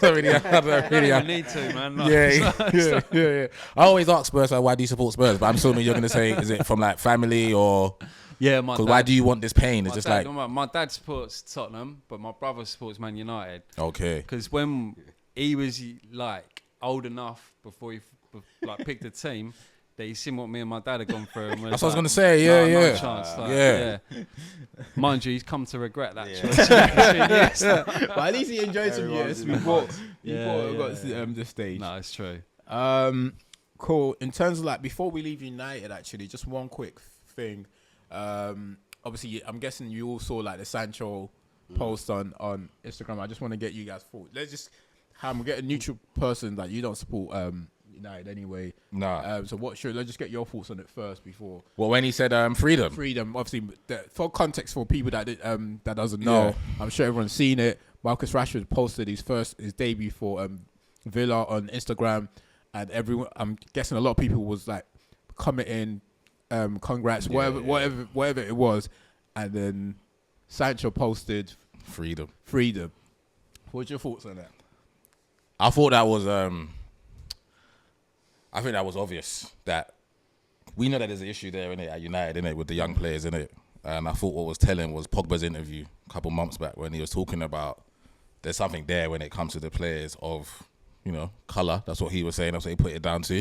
don't really need to, man. Like, yeah. I always ask Spurs, like, why do you support Spurs? But I'm assuming you're going to say, is it from like family or? yeah, my Because dad. why do you want this pain? It's my just dad, like, my dad supports Tottenham, but my brother supports Man United. okay. Because when he was like old enough before he like picked a team, that he seen what me and my dad had gone through. And That's what I was gonna say. Yeah, no yeah. chance. Like, Yeah. Mind you, he's come to regret that Yeah. choice. Yes. But at least he enjoyed some Everyone's years in before Yeah, we got yeah, to the stage. No, it's true. Cool. In terms of like before we leave United, actually, just one quick thing. Obviously, I'm guessing you all saw like the Sancho post on Instagram. I just want to get you guys' thoughts. Let's just get a neutral person that you don't support United anyway. Nah. So let's just get your thoughts on it first before Well, when he said freedom. freedom. Obviously, for context for people that that doesn't know, Yeah. I'm sure everyone's seen it. Marcus Rashford posted his debut for Villa on Instagram, and everyone, I'm guessing a lot of people was like commenting, congrats, whatever it was, and then Sancho posted Freedom. What's your thoughts on that? I thought that was I think that was obvious that we know that there's an issue there, innit, at United, innit, with the young players, innit. And I thought what was telling was Pogba's interview a couple months back when he was talking about there's something there when it comes to the players of, colour. That's what he was saying. That's what he put it down to.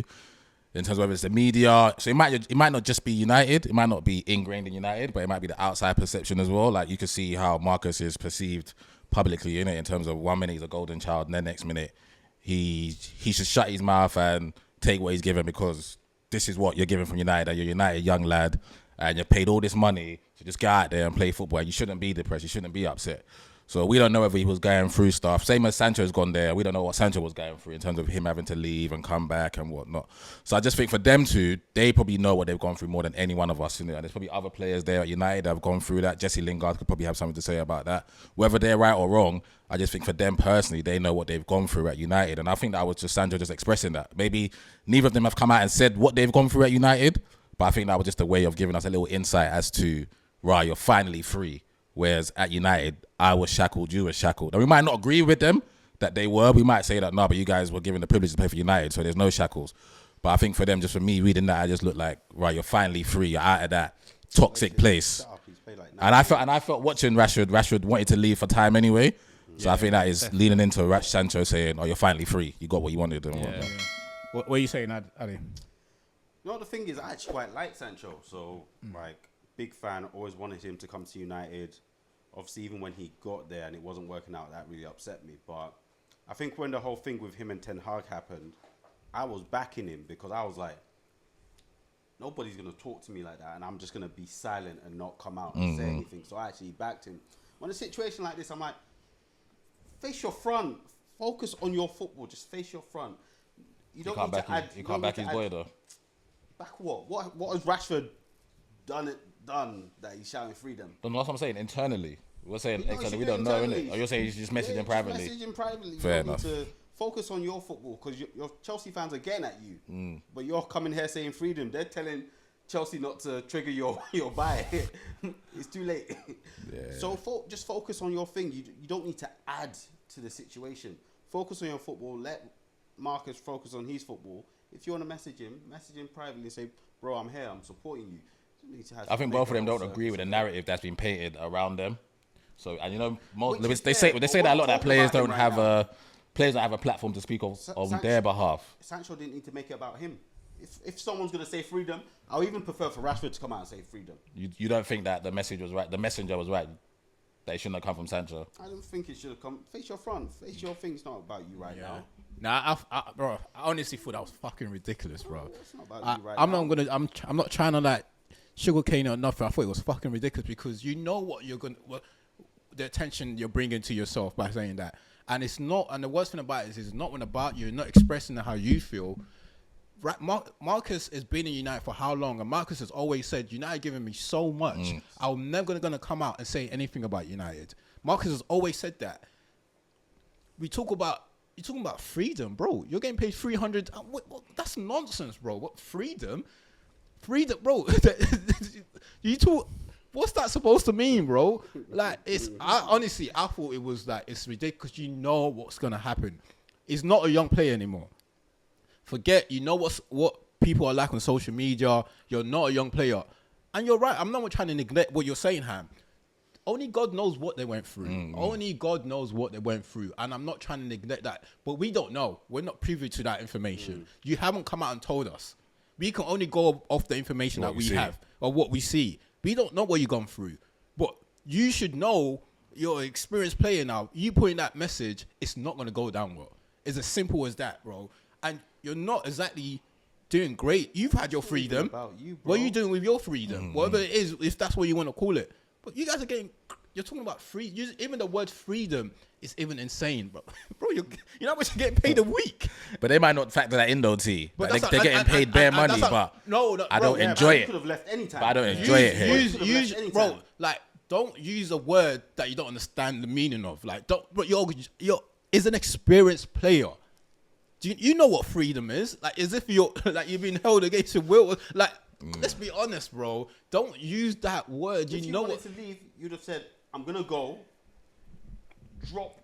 In terms of whether it's the media, so it might not just be United. It might not be ingrained in United, but it might be the outside perception as well. Like you can see how Marcus is perceived publicly, innit, in terms of 1 minute he's a golden child, and the next minute he should shut his mouth and take what he's given because this is what you're given from United. And you're a United young lad, and you're paid all this money to just go out there and play football. And you shouldn't be depressed. You shouldn't be upset. So we don't know whether he was going through stuff. Same as Sancho's gone there. We don't know what Sancho was going through in terms of him having to leave and come back and whatnot. So I just think for them two, they probably know what they've gone through more than any one of us. And there's probably other players there at United that have gone through that. Jesse Lingard could probably have something to say about that. Whether they're right or wrong, I just think for them personally, they know what they've gone through at United. And I think that was just Sancho just expressing that. Maybe neither of them have come out and said what they've gone through at United, but I think that was just a way of giving us a little insight as to, right, you're finally free. Whereas at United, I was shackled, you were shackled. And we might not agree with them that they were. We might say that, no, but you guys were given the privilege to play for United, so there's no shackles. But I think for them, just for me reading that, I just looked like, right, you're finally free. You're out of that toxic place. And I felt watching Rashford wanted to leave for time anyway. So I think that is leaning into Sancho saying, oh, you're finally free. You got what you wanted and whatnot. What are you saying, Adi? No, the thing is, I actually quite like Sancho. So, like, big fan, always wanted him to come to United. Obviously, even when he got there and it wasn't working out, that really upset me. But I think when the whole thing with him and Ten Hag happened, I was backing him because I was like, nobody's going to talk to me like that and I'm just going to be silent and not come out and say anything. So I actually backed him. When a situation like this, I'm like, face your front. Focus on your football. Just face your front. You don't need to add... You can't back his boy, though. Back what? What has Rashford done that he's shouting freedom? That's what I'm saying, internally. We're saying No, externally, you we do don't know, internally. innit? Or you're saying he's just messaging privately. Message him privately. Fair You don't enough. need to focus on your football because your Chelsea fans are getting at you. But you're coming here saying freedom. They're telling Chelsea not to trigger your buy. It's too late. So just focus on your thing. You don't need to add to the situation. Focus on your football. Let Marcus focus on his football. If you want to message him privately and say, bro, I'm here, I'm supporting you. You don't need to have I think make both of a them whole don't agree with the circus. narrative that's been painted around them. So, and Which is they fair, say but that a what lot I'm that talking players about him don't right have a platform to speak on Sancho- their behalf. Sancho didn't need to make it about him. If someone's going to say freedom, I'll even prefer for Rashford to come out and say freedom. You don't think that the message was right? The messenger was right. That it shouldn't have come from Sancho. I don't think it should have come. Face your front. Face your thing. It's not about you right now. Nah, bro, I honestly thought that was fucking ridiculous, bro. It's not about you right I'm now. I'm not trying to like sugarcane or nothing. I thought it was fucking ridiculous because you know what the attention you're bringing to yourself by saying that, and it's not. And the worst thing about it is it's not about you. You're not expressing how you feel. Right, Marcus has been in United for how long? And Marcus has always said, United giving me so much. I'm never going to come out and say anything about United. Marcus has always said that. You're talking about freedom, bro. You're getting paid 300. That's nonsense, bro. What freedom? Freedom, bro. You talk. what's that supposed to mean, bro? Like, honestly, I thought it was like, it's ridiculous. You know what's going to happen. He's not a young player anymore. Forget, you know what people are like on social media. You're not a young player. And you're right. I'm not trying to neglect what you're saying, Ham. Only God knows what they went through. Only God knows what they went through. And I'm not trying to neglect that. But we don't know. We're not privy to that information. You haven't come out and told us. We can only go off the information that we have or what we see. We don't know what you've gone through. But you should know, you're an experienced player now. You putting that message, it's not going to go down well. It's as simple as that, bro. And you're not exactly doing great. You've had your freedom. What are you doing with your freedom? Whatever it is, if that's what you want to call it. But you guys are you're talking about free. Even the word freedom is even insane, bro. Bro, you know how much you're getting paid a week. But they might not factor that in though, T. But Like, they're getting paid bare money, but no, I bro, don't enjoy it. Could have left any time. But I don't enjoy it here. Use, bro, like, don't use a word that you don't understand the meaning of. Like, but you're is an experienced player. Do you know what freedom is? Like, as if you're like you've been held against your will. Like, let's be honest, bro. Don't use that word. If you wanted to leave, you'd have said, "I'm gonna go."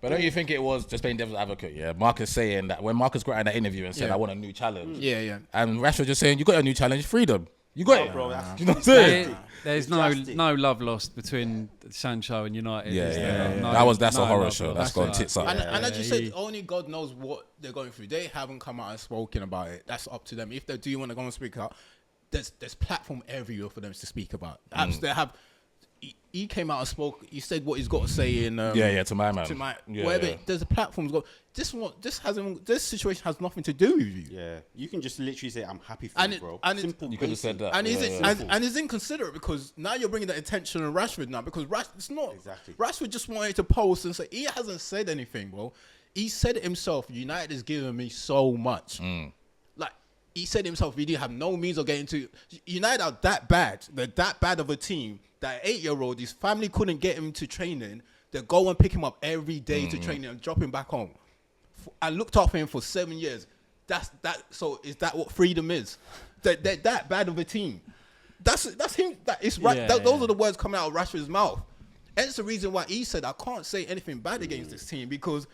But don't you think it was just playing devil's advocate? Yeah, Marcus saying that when Marcus got in that interview and said, "I want a new challenge." Yeah. And Rashford just saying, "You got a new challenge, freedom. You got it, bro. You know what I'm saying? There's no love lost between Sancho and United. is there? No, that's a horror love show. lost. That's gone tits up. And as you said, only God knows what they're going through. They haven't come out and spoken about it. That's up to them. If they do want to go and speak out, there's platform everywhere for them to speak about. They have. He came out and spoke. He said what he's got to say in. To my man. There's a platform. This situation has nothing to do with you. Yeah, you can just literally say, "I'm happy for you, bro." And Simple. You could have said that. And it's inconsiderate because now you're bringing that attention on Rashford now because it's not Exactly. Rashford just wanted to post and say he hasn't said anything, bro. He said it himself. United has given me so much. Like he said himself, he didn't have no means of getting to United are that bad. They're that bad of a team that 8-year-old, his family couldn't get him to training. They go and pick him up every day to training and drop him back home. I looked after him for 7 years. So is that what freedom is? They're that bad of a team. That's him. That is right. Those are the words coming out of Rashford's mouth. And it's the reason why he said I can't say anything bad against this team because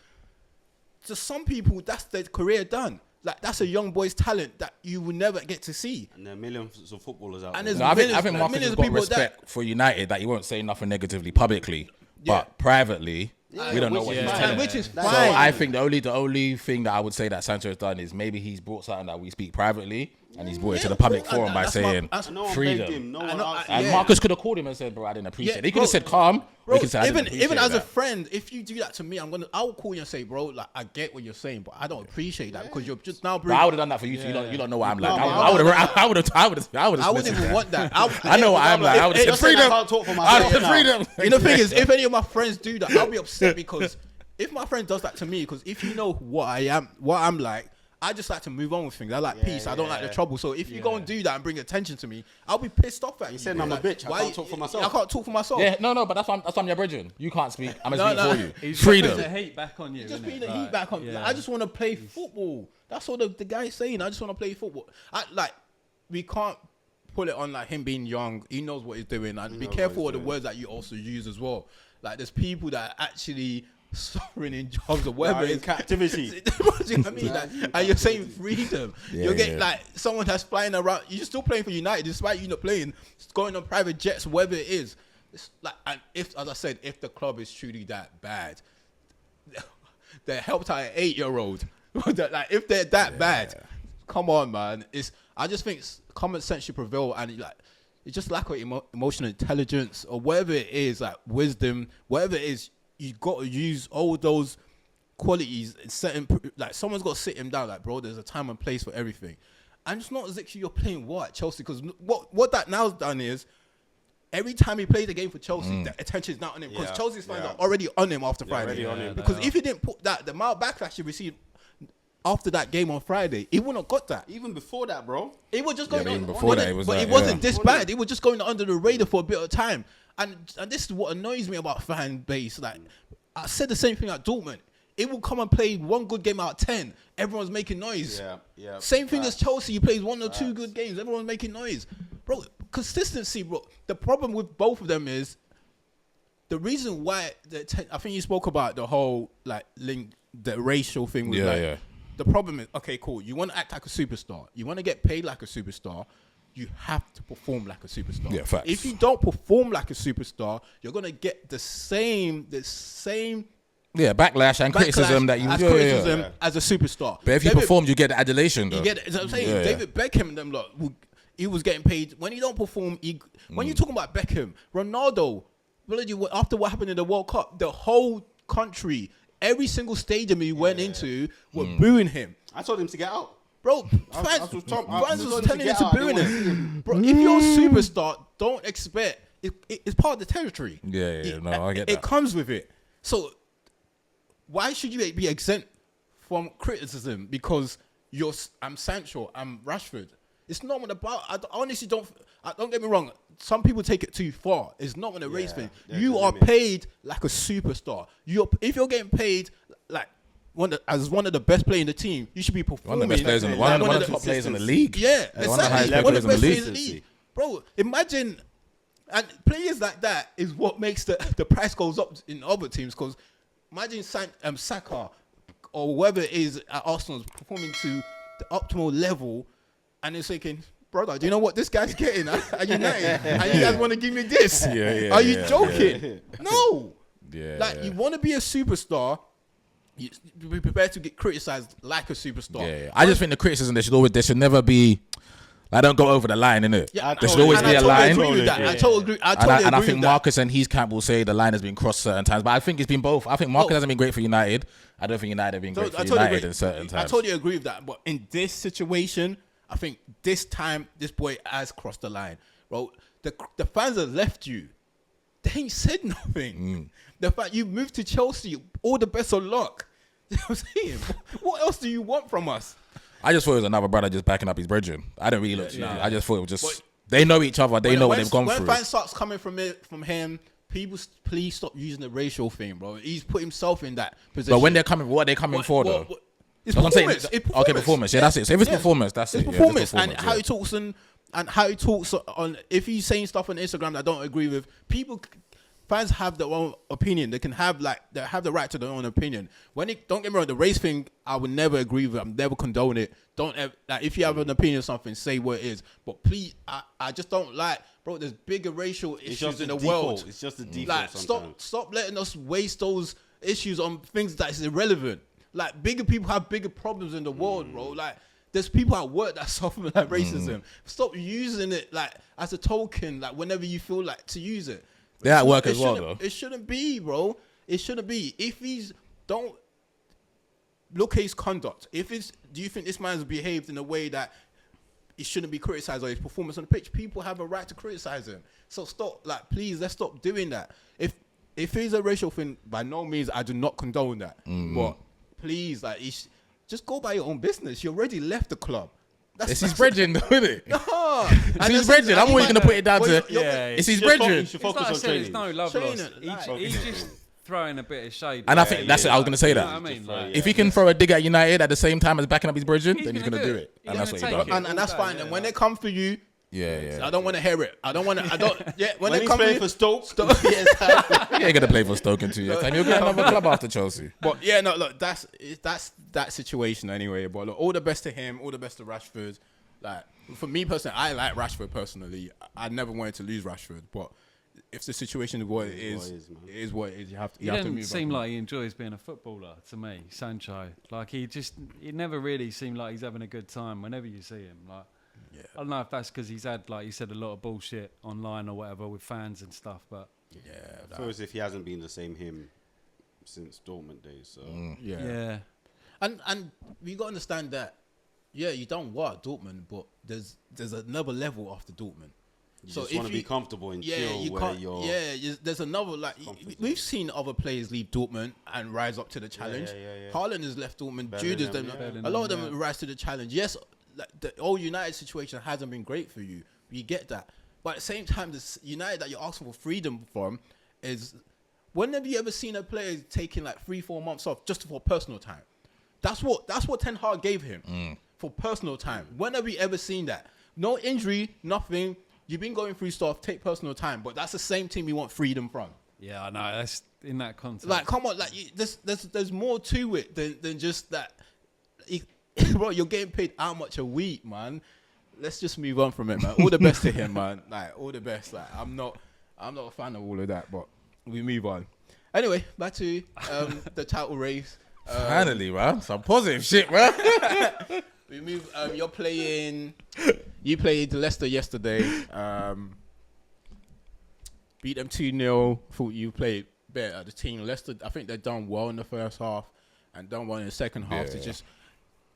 to some people that's their career done. Like that's a young boy's talent that you will never get to see. And there are millions of footballers out And there. there's I think Marcus has got respect for United that he won't say nothing negatively publicly, but privately, we don't know what he's telling. Which is fine. So I think the only thing that I would say that Sancho has done is maybe he's brought something that we speak privately and he's brought it to the public forum by saying No one freedom. begged him. No one asked him. And Marcus could have called him and said, "Bro, I didn't appreciate it." He could have said, "Calm." Bro, He said, even as a that. friend, if you do that to me, I'll call you and say, bro, like I get what you're saying, but I don't appreciate that because you're just now. But I would have done that for you. So you don't know what I'm like. No, I would have. I wouldn't even want that. I know what I'm like. I would have said freedom. I can't talk for I myself. would have said now. freedom. You know, the thing is, if any of my friends do that, I'll be upset because if my friend does that to me, because if you know what I'm like, I just like to move on with things. I like peace. I don't like the trouble. So if you go and do that and bring attention to me, I'll be pissed off at you. You said I'm a bitch. I can't talk for myself. I can't talk for myself. Yeah, no, but that's why I'm your brethren. You can't speak. I'm No, going to no. speak for you. He's Freedom. putting the heat back on you. Just isn't bring it? the heat Like, back on. yeah. I just want to play football. That's all the guy's saying. I just want to play football. We can't put it on like him being young. He knows what he's doing. And be careful of the words that you also use as well. Like there's people that are actually suffering in jobs or whatever. In captivity. You know what I mean? Like, and you're saying freedom. You're getting like someone that's flying around. You're still playing for United despite you not playing. Going on private jets, whatever it is. It's like, and if, as I said, if the club is truly that bad, they helped out an 8-year-old. Like if they're that bad, come on, man. I just think common sense should prevail, and like it's just lack of emotional intelligence or whatever it is, like wisdom, whatever it is. You got to use all those qualities. Like someone's got to sit him down. Like, bro, there's a time and place for everything, and it's not as if you're playing at Chelsea. Because what that now's done is every time he plays a game for Chelsea, the attention is not on him because Chelsea's fans are already on him after Friday. already on him. Because if he didn't put the amount of backlash he received after that game on Friday, he wouldn't have got that. Even before that, bro. It was just going even on. before that, it was but like, it wasn't this bad. It was just going under the radar for a bit of time. And this is what annoys me about fan base. Like I said the same thing at Dortmund. It will come and play one good game out of 10. Everyone's making noise. Yeah. Same thing as Chelsea. He plays 1 or 2 good games. Everyone's making noise. Bro, consistency, bro. The problem with both of them is the reason why. I think you spoke about the whole like the racial thing. With, Yeah. The problem is, okay, cool. You want to act like a superstar. You want to get paid like a superstar. You have to perform like a superstar. Yeah, facts. If you don't perform like a superstar, you're gonna get the same backlash and criticism that you criticism as a superstar. But if you perform, you get the adulation, though. You get it. As I'm saying, David Beckham and them lot, he was getting paid when you don't perform. When you're talking about Beckham, Ronaldo, after what happened in the World Cup, the whole country, every single stadium he went into, were booing him. I told him to get out. Bro, fans was telling him to out. booing him. Bro, if you're a superstar, don't expect it's part of the territory. I get that. It comes with it. So why should you be exempt from criticism because I'm Sancho, I'm Rashford? It's not what about. I honestly don't get me wrong. Some people take it too far. It's not on a race thing. You are paid like a superstar. If you're getting paid like as one of the best players in the team, you should be performing. One of the best players one of the top players in the league. Yeah, exactly. One of the highest players in the league. Bro, imagine, and players like that is what makes the price goes up in other teams. Because imagine Saka or whoever it is at Arsenal is performing to the optimal level, and they're thinking, brother, do you know what this guy's getting at United? And you guys want to give me this? Are you joking? No. You want to be a superstar. You be prepared to get criticized like a superstar. I just think the criticism there should never be. I don't go over the line, innit? There should always be a line. I totally agree. I think Marcus and his camp will say the line has been crossed certain times, but I think it's been both. I think Marcus hasn't been great for United. I don't think United have been great for United in certain times. I totally agree with that. But in this situation, I think this time this boy has crossed the line, bro. The fans have left you. They ain't said nothing. The fact you moved to Chelsea, all the best of luck. You know what I'm saying? What else do you want from us? I just thought it was another brother just backing up his brethren. I didn't really look. I just thought it was just they know each other. They know what they've gone through. When fans starts coming from him, people please stop using the racial thing, bro. He's put himself in that position. But when they're coming, what are they coming for though? It's performance. Okay, performance. Yeah, that's it. So if it's performance, that's it. It's performance. And how he talks and how he talks on. If he's saying stuff on Instagram that I don't agree with, fans have their own opinion. They have the right to their own opinion. Don't get me wrong, the race thing, I would never agree with. I'm never condone it. Don't ever, if you have an opinion on something, say what it is. But please, I just don't like, bro. There's bigger racial issues in the world. It's just the default. Stop letting us waste those issues on things that is irrelevant. Like bigger people have bigger problems in the world, bro. Like there's people at work that suffer like racism. Stop using it like as a token, like whenever you feel like to use it. They're at work as well, though. It shouldn't be, bro. It shouldn't be. Don't look at his conduct. Do you think this man's behaved in a way that he shouldn't be criticized or his performance on the pitch? People have a right to criticize him. So please, let's stop doing that. If it's a racial thing, by no means I do not condone that. But please, just go by your own business. You already left the club. It's his brethren, though, isn't it? No. It's his brethren. I'm always going to put it down to... It's his brethren. You should focus on training. There's no love lost. He's just throwing a bit of shade. And I think that's it. I was going to say that. I mean, if he can throw a dig at United at the same time as backing up his brethren, then he's going to do it. And that's what he does. And that's fine. And when they come for you, I don't want to hear it. When he's playing for Stoke, he ain't going to play for Stoke in 2 years' time. He'll get another club after Chelsea. But look, that's that situation anyway. But look, all the best to him. All the best to Rashford. Like for me personally, I like Rashford personally. I never wanted to lose Rashford, but if the situation is what it is, it is what it is. You have to. He doesn't seem like he enjoys being a footballer to me, Sancho. Like it never really seemed like he's having a good time whenever you see him. Like I don't know if that's because he's had, like you said, a lot of bullshit online or whatever with fans and stuff. But I feel as if he hasn't been the same him since Dortmund days. So and we got to understand that. Yeah, you don't want Dortmund, but there's another level after Dortmund. You just want to be comfortable and chill where you're... there's another... Like, we've seen other players leave Dortmund and rise up to the challenge. Haaland has left Dortmund. Jude has done... A lot of them rise to the challenge. Yes, like, the whole United situation hasn't been great for you. You get that. But at the same time, the United that you're asking for freedom from is... When have you ever seen a player taking like 3-4 months off just for personal time? That's what Ten Hag gave him. For personal time. When have we ever seen that? No injury, nothing. you've been going through stuff, take personal time, but that's the same team you want freedom from. Yeah, I know. That's in that context. Like, come on, like there's more to it than just that. Bro, you're getting paid how much a week, man? Let's just move on from it, man. All the best to him, man. Like, all the best. Like, I'm not a fan of all of that, but we move on. Anyway, back to the title race. Finally, man. Some positive shit, man. We move. You played Leicester yesterday. Beat them 2-0. Thought you played better. The team Leicester, I think they done well in the first half and done well in the second half. Yeah. Just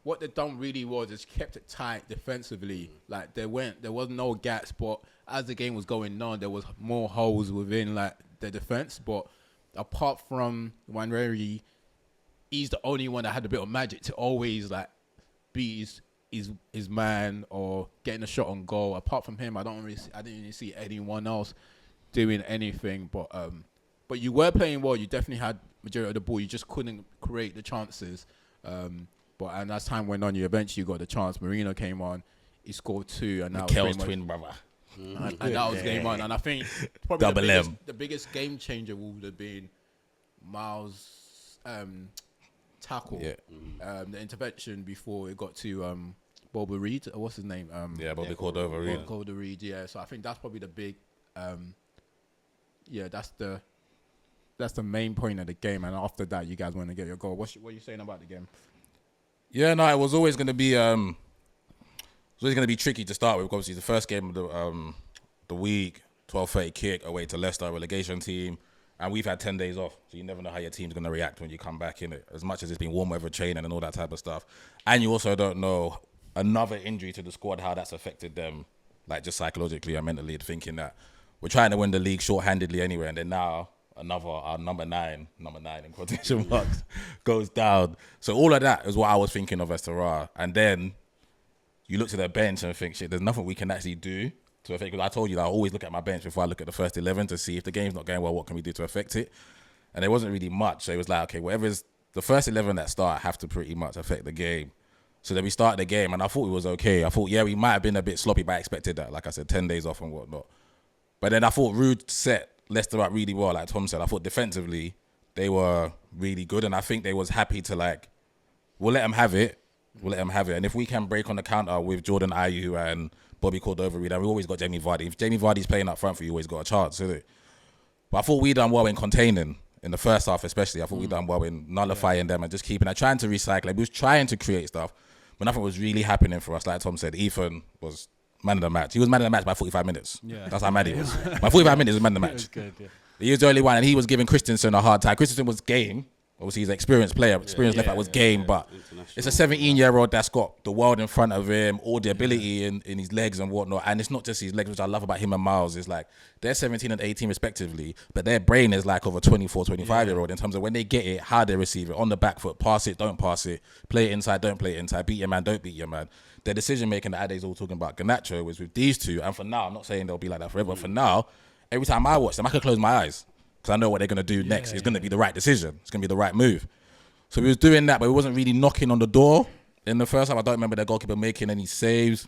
what they done really was is kept it tight defensively. Like there was no gaps, but as the game was going on, there was more holes within like the defense. But apart from Wanreri, he's the only one that had a bit of magic to always like beat his man or getting a shot on goal. Apart from him, I didn't really see anyone else doing anything. But you were playing well. You definitely had majority of the ball. You just couldn't create the chances. And as time went on, you eventually got the chance. Mourinho came on. He scored 2, and that was Mikel's pretty much, twin brother. and that was game on. And I think probably Double the biggest game changer would have been Miles' tackle. Yeah. The intervention before it got to Boba Reed. What's his name? Bobby Cordova Reed. Cordova Reed. Yeah. So I think that's probably the big. That's the main point of the game. And after that, you guys want to get your goal. What are you saying about the game? Yeah, no, it was always going to be tricky to start with. Obviously, the first game of the week, 12:30 kick away to Leicester, relegation team, and we've had 10 days off, so you never know how your team's going to react when you come back in it. As much as it's been warm weather training and all that type of stuff, and you also don't know another injury to the squad, how that's affected them, like just psychologically and mentally, thinking that we're trying to win the league short-handedly anyway, and then now our number nine in quotation marks, goes down. So all of that is what I was thinking of as Terra. And then you look to their bench and think, shit, there's nothing we can actually do to affect it. Because I told you that I always look at my bench before I look at the first 11 to see if the game's not going well, what can we do to affect it? And there wasn't really much. So it was like, okay, whatever's the first 11 that start have to pretty much affect the game. So then we started the game and I thought it was okay. I thought, yeah, we might have been a bit sloppy, but I expected that. Like I said, 10 days off and whatnot. But then I thought Ruud set Leicester up really well, like Tom said. I thought defensively they were really good, and I think they was happy to we'll let them have it. And if we can break on the counter with Jordan Ayew and Bobby Cordova, we always got Jamie Vardy. If Jamie Vardy's playing up front for you, always got a chance, isn't it? But I thought we done well in containing in the first half, especially. I thought we done well in nullifying them and just trying to recycle. We was trying to create stuff, but nothing was really happening for us. Like Tom said, Ethan was man of the match. He was man of the match by 45 minutes. Yeah. That's how mad he was. By 45 minutes, he was man of the match. It was good, yeah. He was the only one, and he was giving Christensen a hard time. Christensen was game. Obviously, he's an experienced player. Left back was game, but it's a 17-year-old that's got the world in front of him, all the ability in his legs and whatnot. And it's not just his legs, which I love about him and Miles. It's like they're 17 and 18 respectively, but their brain is like of a 24, 25-year-old in terms of when they get it, how they receive it, on the back foot, pass it, don't pass it, play it inside, don't play it inside, beat your man, don't beat your man. Their decision-making that Ade's all talking about, Garnacho, was with these two. And for now, I'm not saying they'll be like that forever, but for now, every time I watch them, I can close my eyes because I know what they're going to do next. It's going to be the right decision. It's going to be the right move. So we was doing that, but we wasn't really knocking on the door. In the first half, I don't remember the goalkeeper making any saves.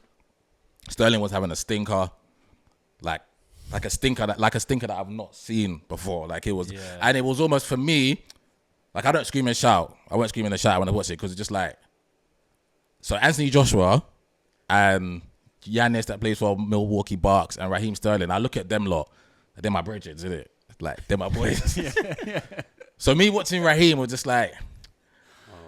Sterling was having a stinker, like a stinker that I've not seen before. Like it was, and it was almost for me, like I don't scream and shout. I won't scream and shout when I watch it because it's just like, so Anthony Joshua and Giannis that plays for Milwaukee Bucks and Raheem Sterling, I look at them lot, and they're my bridges, isn't it? Like they're my boys. So me watching Raheem was just like,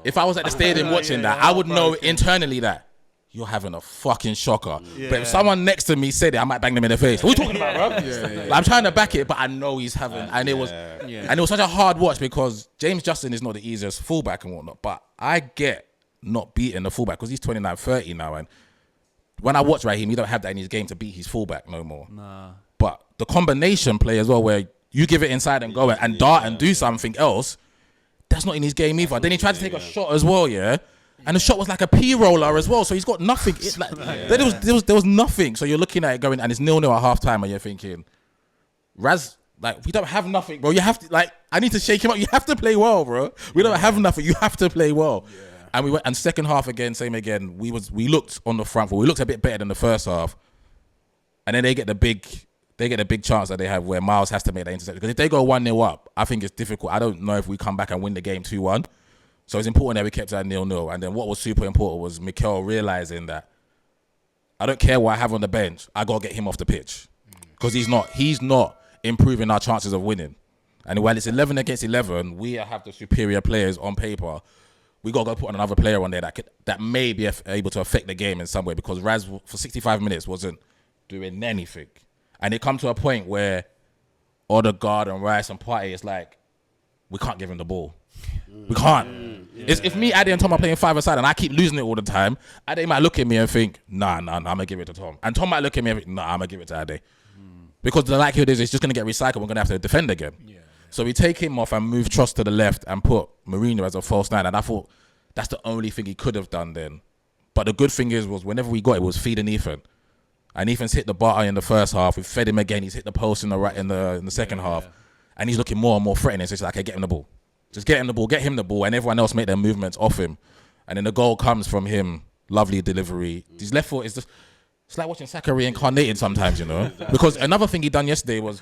if I was at the stadium watching that, I would know internally that you're having a fucking shocker. But if someone next to me said it, I might bang them in the face. What are you talking about, bro? Like, I'm trying to back it, but I know he's having, and it was such a hard watch because James Justin is not the easiest fullback and whatnot. But I get not beating the fullback because he's 29, 30 now, and when I watch Raheem, he don't have that in his game to beat his fullback no more. Nah. But the combination play as well, where you give it inside and go and dart and do something else, that's not in his game either. Then he tried to take a shot as well, and the shot was like a P-roller as well, so he's got nothing. It's like, there was nothing. So you're looking at it going, and it's 0-0 at half time, and you're thinking, Raz, like, we don't have nothing, bro. You have to, like, I need to shake him up. You have to play well, bro. We don't have nothing. You have to play well. Yeah. And we went, and second half again, same again. We looked on the front foot. We looked a bit better than the first half. and then they get the big chance that they have where Miles has to make that interception. Because if they go 1-0 up, I think it's difficult. I don't know if we come back and win the game 2-1. So it's important that we kept that 0-0. And then what was super important was Mikel realizing that I don't care what I have on the bench. I got to get him off the pitch. Because he's not improving our chances of winning. And while it's 11 against 11, we have the superior players on paper. We got to go put on another player on there that may be able to affect the game in some way, because Raz for 65 minutes wasn't doing anything. And it come to a point where Odegaard and Rice and Partey, it's like, we can't give him the ball. We can't. If me, Ade and Tom are playing five-a-side and I keep losing it all the time, Ade might look at me and think, nah, I'm going to give it to Tom. And Tom might look at me and think, nah, I'm going to give it to Ade. Because the likelihood is it's just going to get recycled. We're going to have to defend again. Yeah. So we take him off and move Trost to the left and put Mourinho as a false nine. And I thought that's the only thing he could have done then. But the good thing was whenever we got it, was feeding Ethan. And Ethan's hit the bar in the first half. We fed him again. He's hit the post in the second half. And he's looking more and more threatening. So it's like, okay, get him the ball. Just get him the ball. Get him the ball. And everyone else make their movements off him. And then the goal comes from him. Lovely delivery. His left foot is just... It's like watching Saka reincarnated sometimes, you know? Because another thing he done yesterday was,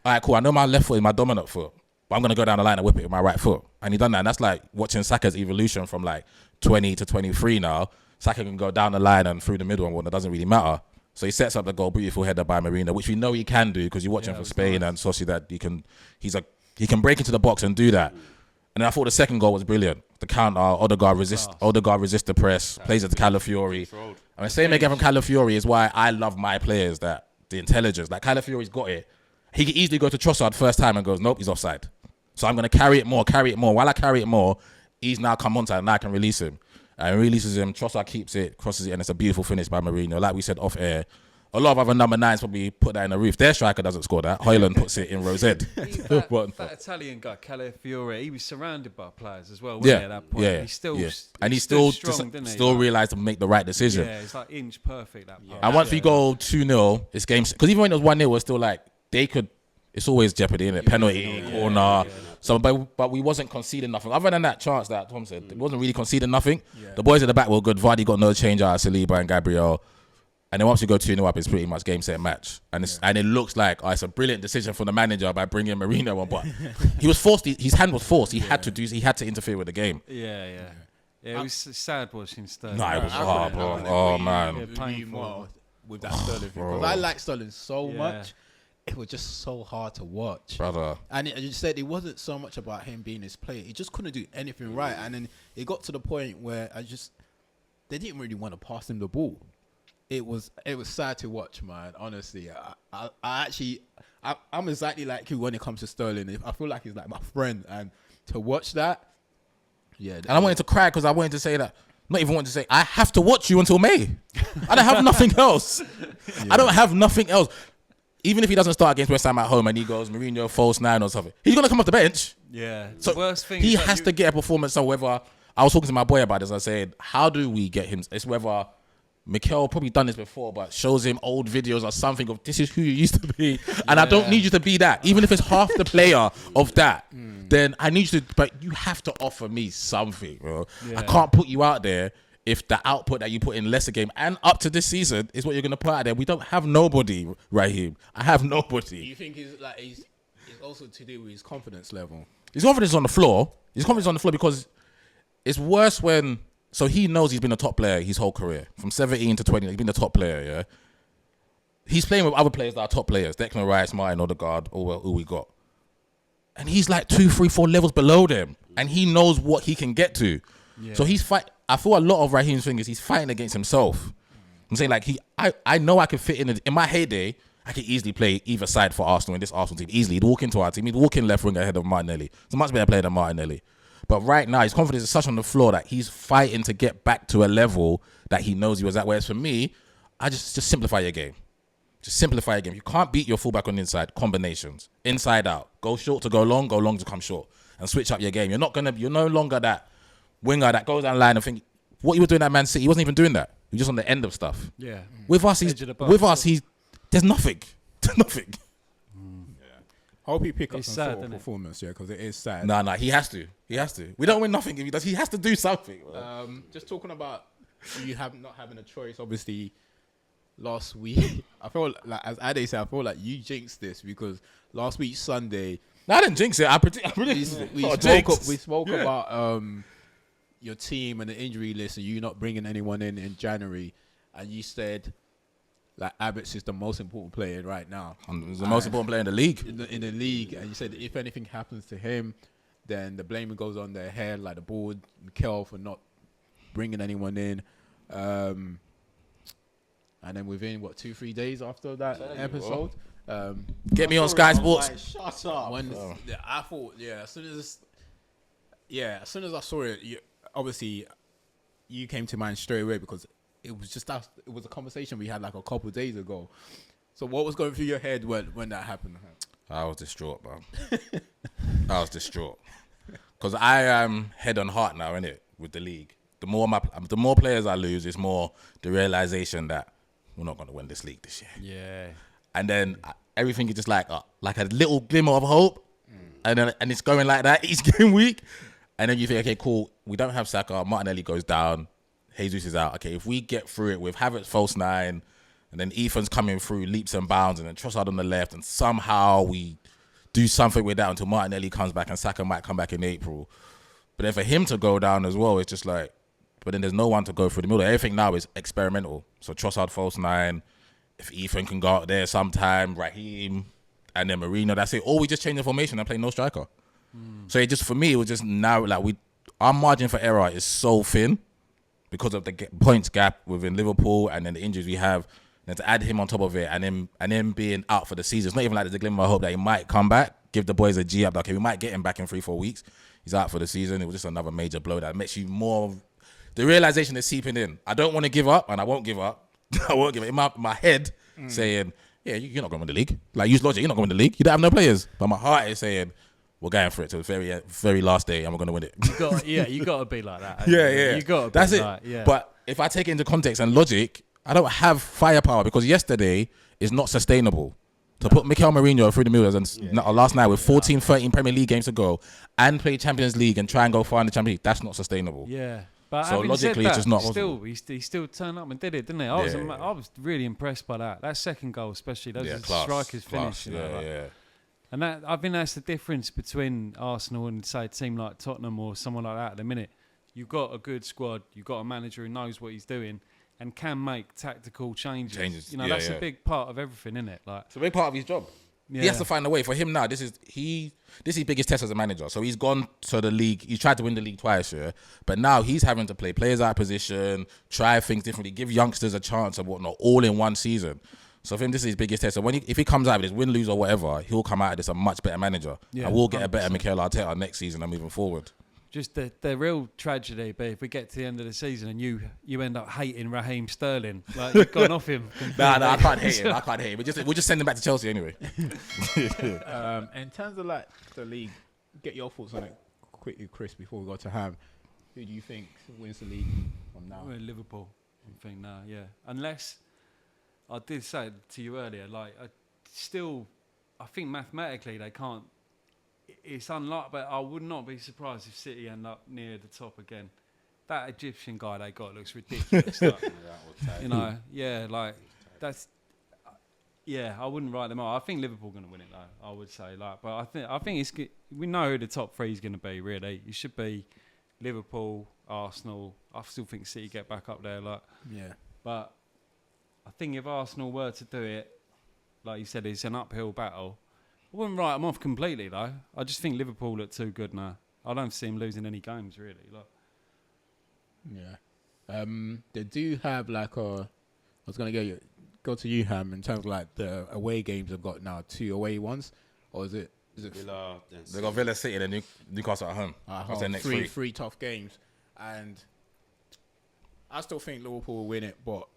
all right, cool, I know my left foot is my dominant foot, but I'm going to go down the line and whip it with my right foot. And he done that. And that's like watching Saka's evolution from like 20 to 23 now. Saka can go down the line and through the middle and that doesn't really matter. So he sets up the goal, beautiful header by Marina, which we know he can do because you watch him for Spain and Sociedad. He can break into the box and do that. And then I thought the second goal was brilliant. The counter, Odegaard resist the press, plays it to Calafiori. And the same again from Calafiori is why I love my players, that the intelligence. Like Calafiori's got it. He could easily go to Trossard first time and goes, nope, he's offside. So I'm going to carry it more. While I carry it more, he's now come on to it and I can release him. And he releases him, Trossard keeps it, crosses it, and it's a beautiful finish by Mourinho. Like we said off air, a lot of other number nines probably put that in the roof. Their striker doesn't score that. Hoyland puts it in Rosette. that Italian guy, Calafiore, he was surrounded by players as well, wasn't he, at that point? Yeah, he still, and he still realised to make the right decision. Yeah, it's like inch perfect, that part. And once we go 2-0, it's game... Because even when it was 1-0, it was still like, they could... It's always jeopardy, innit? Penalty, corner. So, but we wasn't conceding nothing. Other than that chance that Tom said, it wasn't really conceding nothing. Yeah. The boys at the back were good. Vardy got no change out of Saliba and Gabriel. And then once we go 2-0 up, it's pretty much game, set, match. And it looks like it's a brilliant decision from the manager by bringing Marino on. But he was forced. His hand was forced. He had to interfere with the game. Yeah, it was sad watching Sterling. No, it was hard, bro. Oh, man. Painful with that Sterling thing. Because I like Sterling so much. It was just so hard to watch. Brother. And you said it wasn't so much about him being his player. He just couldn't do anything right. And then it got to the point where they didn't really want to pass him the ball. It was sad to watch, man. Honestly, I'm exactly like you when it comes to Sterling. I feel like he's like my friend, and to watch that, And I wanted to cry because I wanted to say that. Not even wanted to say I have to watch you until May. I don't have nothing else. I don't have nothing else. Even if he doesn't start against West Ham at home and he goes Mourinho false nine or something, he's gonna come off the bench. Yeah. So the worst thing he has to get a performance. So whether I was talking to my boy about this, I said, how do we get him? It's whether Mikel probably done this before, but shows him old videos or something of this is who you used to be, and I don't need you to be that. Even if it's half the player of that, then I need you to. But you have to offer me something, bro. I can't put you out there if the output that you put in Leicester game and up to this season is what you're gonna put out there. We don't have nobody, Raheem. I have nobody. Do you think he's also to do with his confidence level? His confidence is on the floor. His confidence is on the floor because it's worse when. So he knows he's been a top player his whole career. From 17 to 20, he's been a top player, yeah? He's playing with other players that are top players. Declan Rice, Martin Odegaard, who we got. And he's like 2, 3, 4 levels below them. And he knows what he can get to. Yeah. So he's fight. I feel a lot of Raheem's thing is he's fighting against himself. I'm saying like I know I can fit in my heyday, I could easily play either side for Arsenal in this Arsenal team. Easily. He'd walk into our team. He'd walk in left wing ahead of Martinelli. He's a much better player than Martinelli. But right now, his confidence is such on the floor that he's fighting to get back to a level that he knows he was at. Whereas for me, I just simplify your game. Just simplify your game. You can't beat your fullback on the inside. Combinations. Inside out. Go short to go long to come short. And switch up your game. You're no longer that winger that goes down the line and think, what you were doing at Man City, he wasn't even doing that. He was just on the end of stuff. Yeah. With us, there's nothing. There's nothing. I hope he pick up It's some sad, sort of isn't it? performance, because it is sad. No, he has to. He has to. We don't win nothing if he does. He has to do something. Just talking about you not having a choice. Obviously, last week I feel like, as Ade said, I feel like you jinxed this because last week Sunday No, I didn't jinx it. I we spoke about your team and the injury list and you not bringing anyone in January, and you said like Abbott's is the most important player right now. He's the most important player in the league. In the league, and you said if anything happens to him, then the blame goes on their head, like the board, Mikel for not bringing anyone in. And then within 2-3 days after that episode, Get me on Sky Sports. Like, shut up. I thought, as soon as I saw it, obviously you came to mind straight away because it was just us. It was a conversation we had like a couple of days ago. So what was going through your head when that happened? I was distraught, bro. I was distraught because I am head on heart now, innit, with the league. The more players I lose, it's more the realization that we're not going to win this league this year. Yeah. And then everything is just like a little glimmer of hope, and it's going like that each game week. And then you think, okay, cool, we don't have Saka, Martinelli goes down, Jesus is out. Okay, if we get through it with Havertz false 9, and then Ethan's coming through leaps and bounds, and then Trossard on the left, and somehow we do something with that until Martinelli comes back and Saka might come back in April. But then for him to go down as well, it's just like, but then there's no one to go through the middle. Everything now is experimental. So Trossard false 9, if Ethan can go out there sometime, Raheem, and then Mourinho, that's it. Or we just change the formation and play no striker. So it just, for me, it was just now like our margin for error is so thin because of the points gap within Liverpool and then the injuries we have. And to add him on top of it and him being out for the season, it's not even like there's a glimmer of hope that he might come back, give the boys a G up. Okay, we might get him back in 3-4 weeks. He's out for the season. It was just another major blow that makes you more. The realization is seeping in. I don't want to give up, and I won't give up. I won't give up. In my head, saying, yeah, you're not going to win the league. Like, use logic, you're not going to win the league. You don't have no players. But my heart is saying, we're going for it to the very, very last day, and we're going to win it. You got to be like that. Yeah. You got to. That's it. Like, yeah. But if I take it into context and logic, I don't have firepower because yesterday is not sustainable. To put Mikel Mourinho through the middle last night with 14, 13 Premier League games to go and play Champions League and try and go far in the Champions League, that's not sustainable. Yeah. But so logically, it's just not possible. He still turned up and did it, didn't he? I was really impressed by that. That second goal, especially, those strikers finish. And that, I think that's the difference between Arsenal and, say, a team like Tottenham or someone like that at the minute. You've got a good squad. You've got a manager who knows what he's doing and can make tactical changes. That's a big part of everything, isn't it? Like, it's a big part of his job. Yeah. He has to find a way. For him now, this is his biggest test as a manager. So he's gone to the league. He's tried to win the league twice, but now he's having to play players out of position, try things differently, give youngsters a chance and whatnot, all in one season. So for him, this is his biggest test. So if he comes out with this win, lose or whatever, he'll come out of this a much better manager. Yeah, and we'll get 100%. A better Mikel Arteta next season and moving forward. Just the real tragedy, but if we get to the end of the season and you end up hating Raheem Sterling, like you've gone off him. Nah, I can't hate him. We'll just send him back to Chelsea anyway. In terms of like the league, get your thoughts on it quickly, Chris, before we go to Ham. Who do you think wins the league from now? Well, Liverpool, I think now, yeah. Unless, I did say it to you earlier, like I think mathematically they can't. It's unlikely, but I would not be surprised if City end up near the top again. That Egyptian guy they got looks ridiculous. I wouldn't write them off. I think Liverpool going to win it though. I would say, but I think it's we know who the top three is going to be. Really, it should be Liverpool, Arsenal. I still think City get back up there. But I think if Arsenal were to do it, like you said, it's an uphill battle. I wouldn't write them off completely, though. I just think Liverpool look too good now. I don't see them losing any games, really. They do have I was going to go to you, Ham, in terms of like the away games they've got now, 2 away ones, or is it Villa? They got Villa, City, and then Newcastle at home. Next three tough games, and I still think Liverpool will win it, but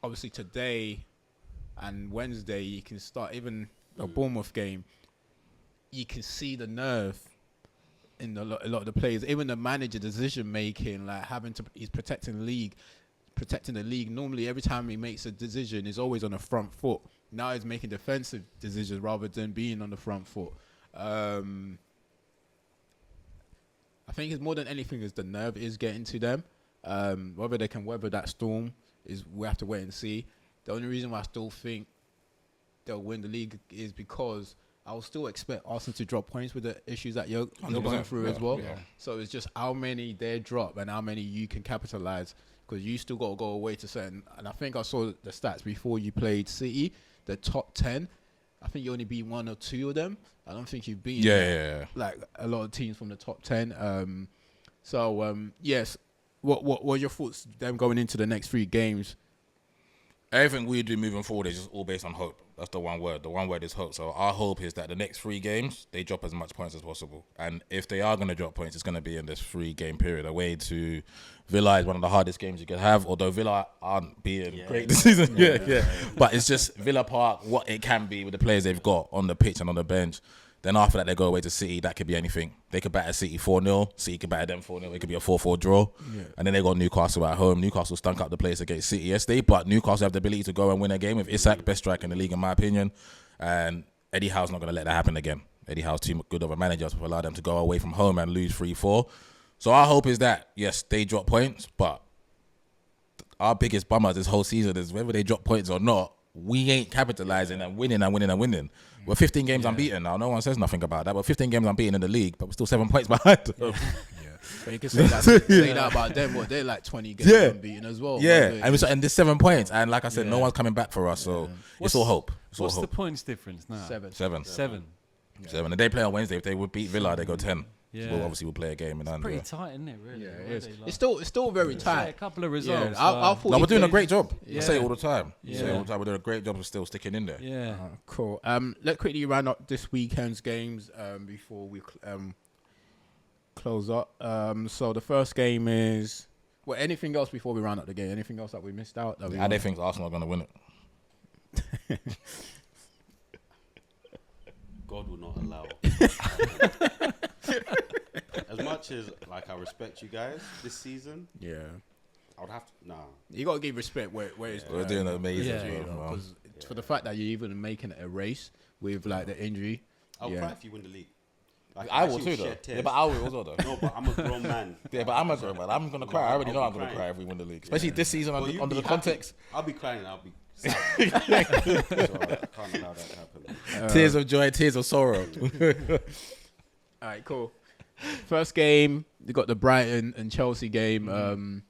obviously today and Wednesday you can start even. A Bournemouth game, you can see the nerve in a lot of the players, even the manager decision making, like he's protecting the league. Normally, every time he makes a decision, he's always on the front foot. Now he's making defensive decisions rather than being on the front foot. I think it's more than anything is the nerve is getting to them. Whether they can weather that storm we have to wait and see. The only reason why I still think they'll win the league is because I will still expect Arsenal to drop points with the issues that you're going through as well. Yeah. So it's just how many they drop and how many you can capitalize, because you still got to go away to certain. And I think I saw the stats before you played City, the top 10. I think you only beat 1 or 2 of them. I don't think you've beaten like a lot of teams from the top 10. Yes. What were your thoughts them going into the next 3 games? Everything we do moving forward is just all based on hope. That's the one word. The one word is hope. So our hope is that the next 3 games, they drop as much points as possible. And if they are going to drop points, it's going to be in this 3-game period. Away to Villa is one of the hardest games you can have, although Villa aren't being great this season. But it's just Villa Park, what it can be with the players they've got on the pitch and on the bench. Then after that, they go away to City. That could be anything. They could batter City 4-0. City could batter them 4-0. It could be a 4-4 draw. Yeah. And then they got Newcastle at home. Newcastle stunk up the place against City yesterday, but Newcastle have the ability to go and win a game with Isak, best striker in the league in my opinion. And Eddie Howe's not going to let that happen again. Eddie Howe's too good of a manager to allow them to go away from home and lose 3-4. So our hope is that, yes, they drop points, but our biggest bummer this whole season is whether they drop points or not, we ain't capitalising and winning and winning and winning. We're 15 games unbeaten now. No one says nothing about that. We're 15 games unbeaten in the league, but we're still 7 points behind them. But you can say that about them. What, they're like 20 games unbeaten as well. And there's 7 points. And like I said, no one's coming back for us. So it's all hope. What's the points difference now? 7. 7. And they play on Wednesday. If they would beat Villa, they go 10. Yeah. So obviously we'll play a game. And pretty tight, isn't it, really? It's still very tight. A couple of results. No, we're doing a great job. Yeah. I say it all the time. Yeah. We're doing a great job of still sticking in there. Yeah. Cool. Let's quickly round up this weekend's games before we close up. So the first game is... Well, anything else before we round up the game? Anything else that we missed out? I don't think Arsenal are going to win it. God will not allow. As much as like I respect you guys this season, I would have to. Nah, you got to give respect where it's. We're doing amazing. Because for the fact that you're even making it a race with like the injury. I'll cry if you win the league. Like, I will too, though. Yeah, but I will also, though. No, but I'm a grown man. Yeah, but I'm a grown man. I'm gonna cry. I already know I'm gonna cry if we win the league, especially this season under the context. I'll be crying. And I'll be. So I can't allow that to happen. Tears of joy, tears of sorrow. All right, cool. First game, you got the Brighton and Chelsea game.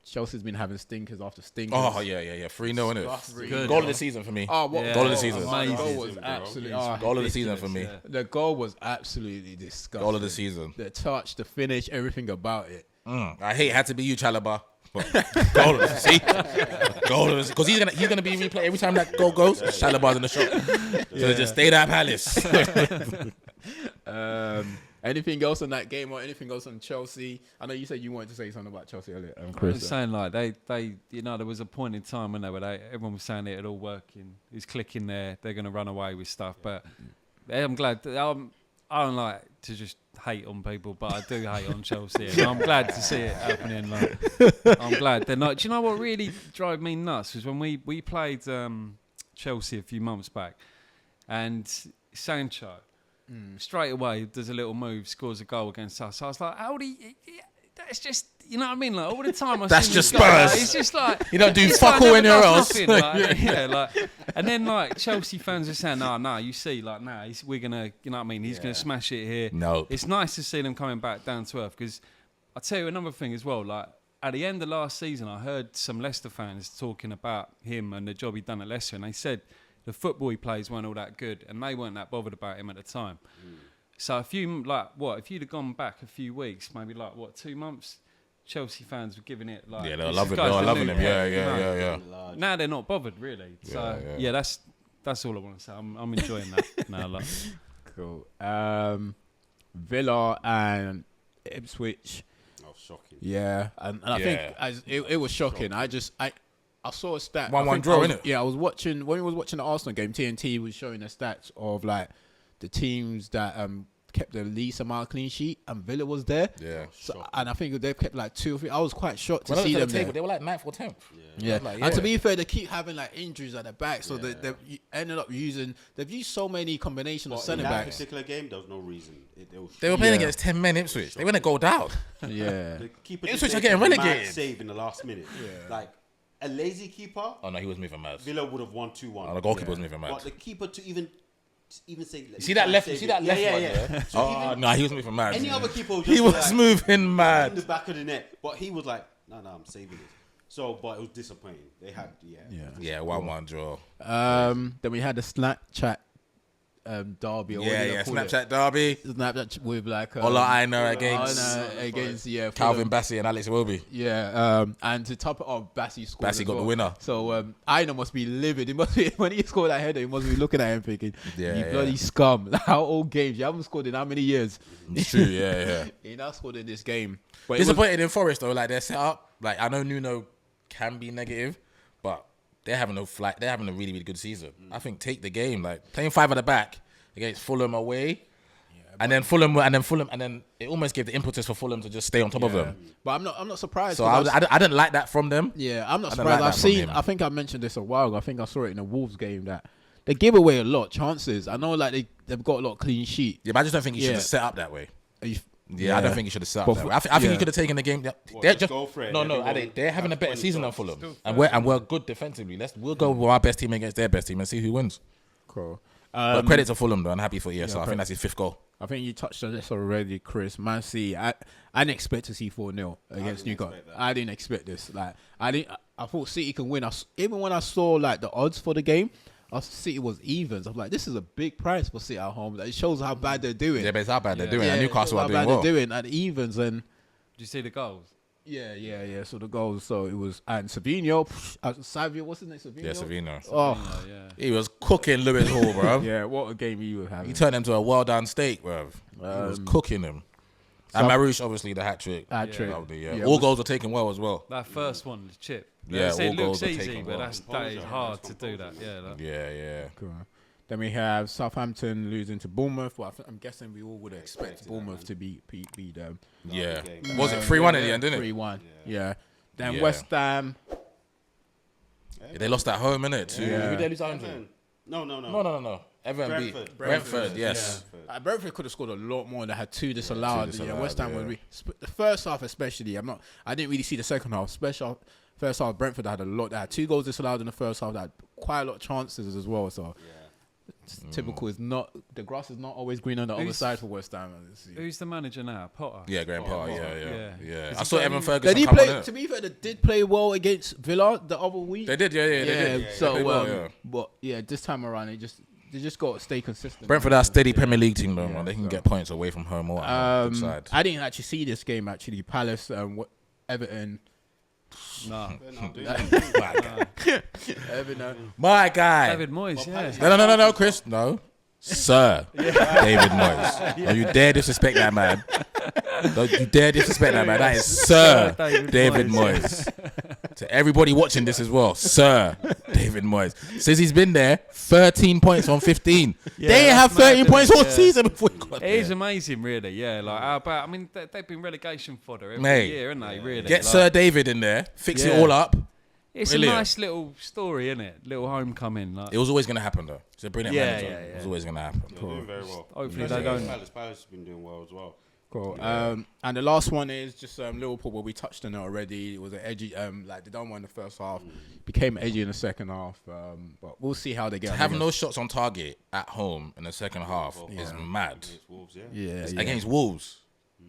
Chelsea's been having stinkers after stinkers. Oh, yeah. 3-0, innit? Good. Goal of the season for me. Oh, what? Yeah. Goal of the season. The goal was absolutely... Goal of the season for me. Yeah. The goal was absolutely disgusting. Goal of the season. The touch, the finish, everything about it. I hate it had to be you, Chalobah. But goal of the season. Goal of the season. Because he's gonna be replayed every time that goal goes. Chalobah's in the shot. So just stay at Palace. Anything else on that game or anything else on Chelsea? I know you said you wanted to say something about Chelsea earlier, I was Chris. saying like they there was a point in time when everyone was saying it all working, it's clicking there, they're going to run away with stuff. But I'm glad. I don't like to just hate on people, but I do hate on Chelsea. And I'm glad to see it happening. Like, I'm glad they're not. Do you know what really drove me nuts was when we played Chelsea a few months back, and Sancho. Straight away does a little move, scores a goal against us. I was like, how do you... That's just, you know what I mean? Like all the time I That's see just this guy, Spurs. like, it's just like... You don't do this fuck guy all never anywhere does else. nothing, like, and then like Chelsea fans are saying, no, you see, like, we're going to, you know what I mean? He's going to smash it here. No. It's nice to see them coming back down to earth because I'll tell you another thing as well, like, at the end of last season, I heard some Leicester fans talking about him and the job he'd done at Leicester, and they said the football he plays weren't all that good, and they weren't that bothered about him at the time. So if you'd have gone back a few weeks, maybe 2 months, Chelsea fans were giving it like... Yeah, they were loving him. Yeah. Now they're not bothered, really. So, that's all I want to say. I'm enjoying that now. Like. Cool. Villa and Ipswich. Oh, shocking. Yeah, and I think it was shocking. I saw a stat. 1-1 draw, innit? Yeah, I was watching... When we was watching the Arsenal game, TNT was showing the stats of, like, the teams that kept the least amount of clean sheet, and Villa was there. Yeah. So, and I think they've kept like 2 or 3. I was quite shocked to see them there. They were like 9th or 10th. Yeah. Like, And to be fair, they keep having like injuries at the back, so they've ended up using. They've used so many combinations of centre in that backs. particular game, there was no reason. They were playing against 10 men Ipswich. They went to go down. Yeah. The keeper Ipswich did are getting make a mad relegated. save in the last minute. Like a lazy keeper, Oh no, he was moving mad. Villa would have won 2-1. Oh, the goalkeeper was moving But mad. the keeper to even say. You see that left? You save see it. that left yeah, one yeah. there? So Oh even no, he was moving mad. any other keeper would He just was be like, moving in the mad. back of the net, but he was like, no, I'm saving it. So, but it was disappointing. They had, Yeah, 1-1 draw. Then we had the Snapchat derby. Or what Yeah, do they yeah. call it? Snapchat derby. Snapchat with like Ola Aina against against Calvin Bassey and Alex Iwobi. Yeah, and to top it off, Bassey scored. Bassey as got the well. winner. So Aina must be livid. He must be, when he scored that header, he must be looking at him thinking, Yeah, "You yeah. bloody scum! How old games? You haven't scored in how many years?" It's true, yeah. He now scored in this game. But it was- Disappointed in Forest though, like their setup. Like I know Nuno can be negative, but they're having they're having a really, really good season. I think take the game, like playing 5 at the back against Fulham away, and then it almost gave the impetus for Fulham to just stay on top of them. But I'm not surprised. So 'cause I didn't like that from them. Yeah, I'm not I don't surprised. like I've that from seen. him. I think I mentioned this a while ago. I think I saw it in the Wolves game that they give away a lot of chances. I know, like they've got a lot of clean sheet. Yeah, but I just don't think he should Yeah. have set up that way. Yeah, Yeah, I don't think he should have set But up that for- way. I think yeah. he could have taken the game. What, They're just just go for it, no. everyone They're having a have better 20 season than shots. Fulham, and we're good defensively. We'll go with our best team against their best team and see who wins. Cool. But credit to Fulham though. I'm happy for ESR. I credit. think that's his 5th goal. I think you touched on this already, Chris. Man City, I didn't expect to see 4-0 against didn't Newcastle. expect that. I didn't expect this. Like I thought City can win. Even when I saw like the odds for the game, City was evens. I'm like, this is a big price for City at home. Like, it shows how bad they're doing. Yeah, but it's how bad they're Yeah. doing. Yeah, And it Newcastle shows are how doing bad well. they're doing at evens and. Did you see the goals? Yeah. So the goals. So it was and Savinho, Savio. What's his name? Savinho. Yeah, Savino. Oh, Yeah. He was cooking Lewis Hall, bro. yeah. What a game he was having. He turned him to a well-done steak, bro. He was cooking him. And Marouche, obviously, the hat-trick. Hat-trick. Lovely, Yeah, all was- goals were taken well as well. That first one, the chip. Yeah, It all looks goals are easy, taken but well. that is hard to do that. Yeah. That. Yeah. Cool. Then we have Southampton losing to Bournemouth. Well, I'm guessing we all would expect Bournemouth to beat them. Yeah. game. Was it 3-1 in the end, didn't it? 3-1. Yeah. Then Yeah. West Ham. Yeah, they lost at home, innit? To Yeah. who did they lose at home to? Everton. No. No. Everton beat Brentford, yes. Brentford could have scored a lot more. They had 2 disallowed. disallowed, West Ham yeah. was the first half, especially. I didn't really see the second half. First half, Brentford had a lot. They had 2 goals disallowed in the first half. They had quite a lot of chances as well. So it's typical. Is not the grass is not always green on the other Who's- side for West Ham. Who's the manager now? Potter. Yeah, Graham Potter, Yeah. yeah. Is I he saw going- Evan They Ferguson did come play. on, To innit? be fair, they did play well against Villa the other week. They did, they did. So, They played well, yeah. but yeah, this time around, they just got to stay consistent. Brentford are a steady Premier League team, though, man. They can so- get points away from home or at home. Good side. I didn't actually see this game. Actually, Palace, Everton, No. Everton. My guy. David Moyes. Yeah. No, Chris. No. Sir. David Moyes. Don't you dare disrespect that man. Don't you dare disrespect that man. That is Sir David David Moyes. Moyes. To everybody watching this as well, Sir David Moyes. Since he's been there, 13 points on 15. Yeah, they that's have 13 mad, points isn't all it? Yeah. season before he got It there. is amazing, really. Yeah, like how about? I mean, they've been relegation fodder every Mate. year, haven't they? Really. Get like, Sir David in there, fix it Yeah. all up. It's Brilliant. a nice little story, isn't it? Little homecoming. Like, It was always going to happen, though. He's a brilliant Yeah, manager. yeah, It was yeah. always going to happen. They're doing very well. Hopefully Especially they don't- Palace. Palace has been doing well as well. Cool. And the last one is just Liverpool, where we touched on it already. It was an edgy, like they done one in the first half, became edgy in the second half. But we'll see how they get. To have no shots on target at home in the second half is mad. Against Wolves, yeah. yeah. Against Wolves,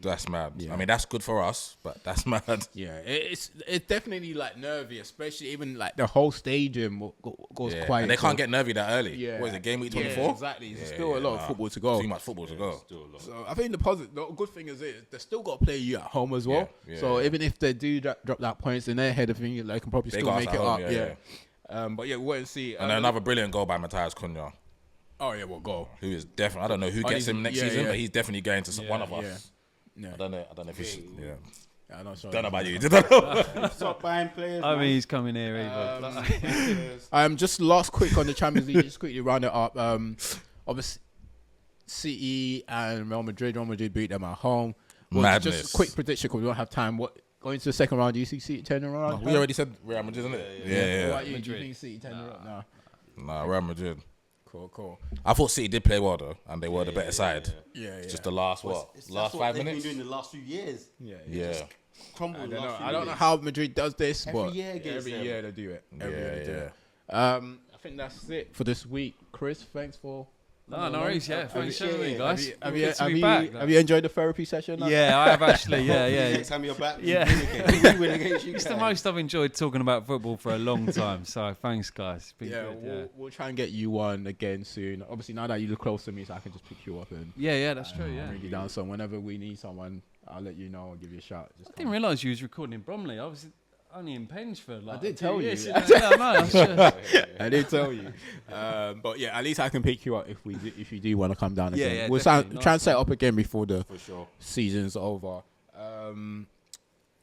that's mad. Yeah. I mean, that's good for us, but that's mad. Yeah, it's definitely like nervy, especially even like the whole stadium goes Yeah. quiet. And they so- can't get nervy that early. Yeah. What is it, game week Yeah, 24? exactly. There's still a lot of football to go. Too much football to go. Still a lot. So I think the good thing is they still got to play you at home as well. Yeah, yeah, so yeah. even if they do drop that points in their head, I think they can probably They still got us make at it home, up. yeah, But yeah, we'll wait and see. And another brilliant goal by Matthias Cunha, Oh yeah, we'll go. who is definitely, I don't know who gets he's- him next yeah, season, yeah. but he's definitely going to one of us. Yeah. Yeah. I don't know if he's, yeah. I'm not sure. Don't know about you. Don't know. Stop buying players. I man. mean, he's coming here either. Just last quick on the Champions League, just quickly round it up. Obviously, City and Real Madrid beat them at home. Madness. Just a quick prediction because we don't have time. What going to the second round? Do you see City turning around? We already said Real Madrid, isn't it? Yeah. What about you? Do you think City turning around? No. Nah, Real Madrid. Cool. I thought City did play well though, and they were the better side. Yeah. Just the last That's last what 5 they've minutes. been doing the last few years. Yeah. crumbled. I don't know how Madrid does this, Every but year against every them. year they do it. Every year they do Yeah, it. I think that's it for this week. Chris, thanks for. No worries, yeah. Thanks for having me, guys. Have Good to be back. you enjoyed the therapy session? Yeah, I have actually. Yeah. Next time you're back, Yeah. we win against you It's guys. the most I've enjoyed talking about football for a long time. So thanks, guys. It's been Yeah, good. we'll try and get you one again soon. Obviously, now that you look close to me, so I can just pick you up and Yeah, that's true. Yeah. bring you down. So whenever we need someone, I'll let you know. I'll give you a shout. Just I didn't realise you was recording in Bromley. I was only in Penge for like. did 2 tell you. years. Yeah, I know. I'm sure. I did tell you. But yeah, at least I can pick you up if you do want to come down Yeah, again. yeah, We'll definitely. try and set up again before the For sure. season's over.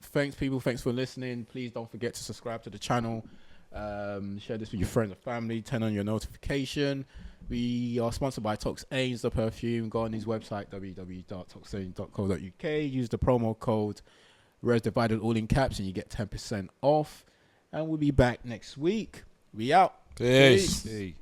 Thanks, people. Thanks for listening. Please don't forget to subscribe to the channel. Share this with your friends and family. Turn on your notification. We are sponsored by Tox Ains, the perfume. Go on his website, www.toxains.co.uk. Use the promo code Res Divided all in caps and you get 10% off. And we'll be back next week. We out. Peace. See.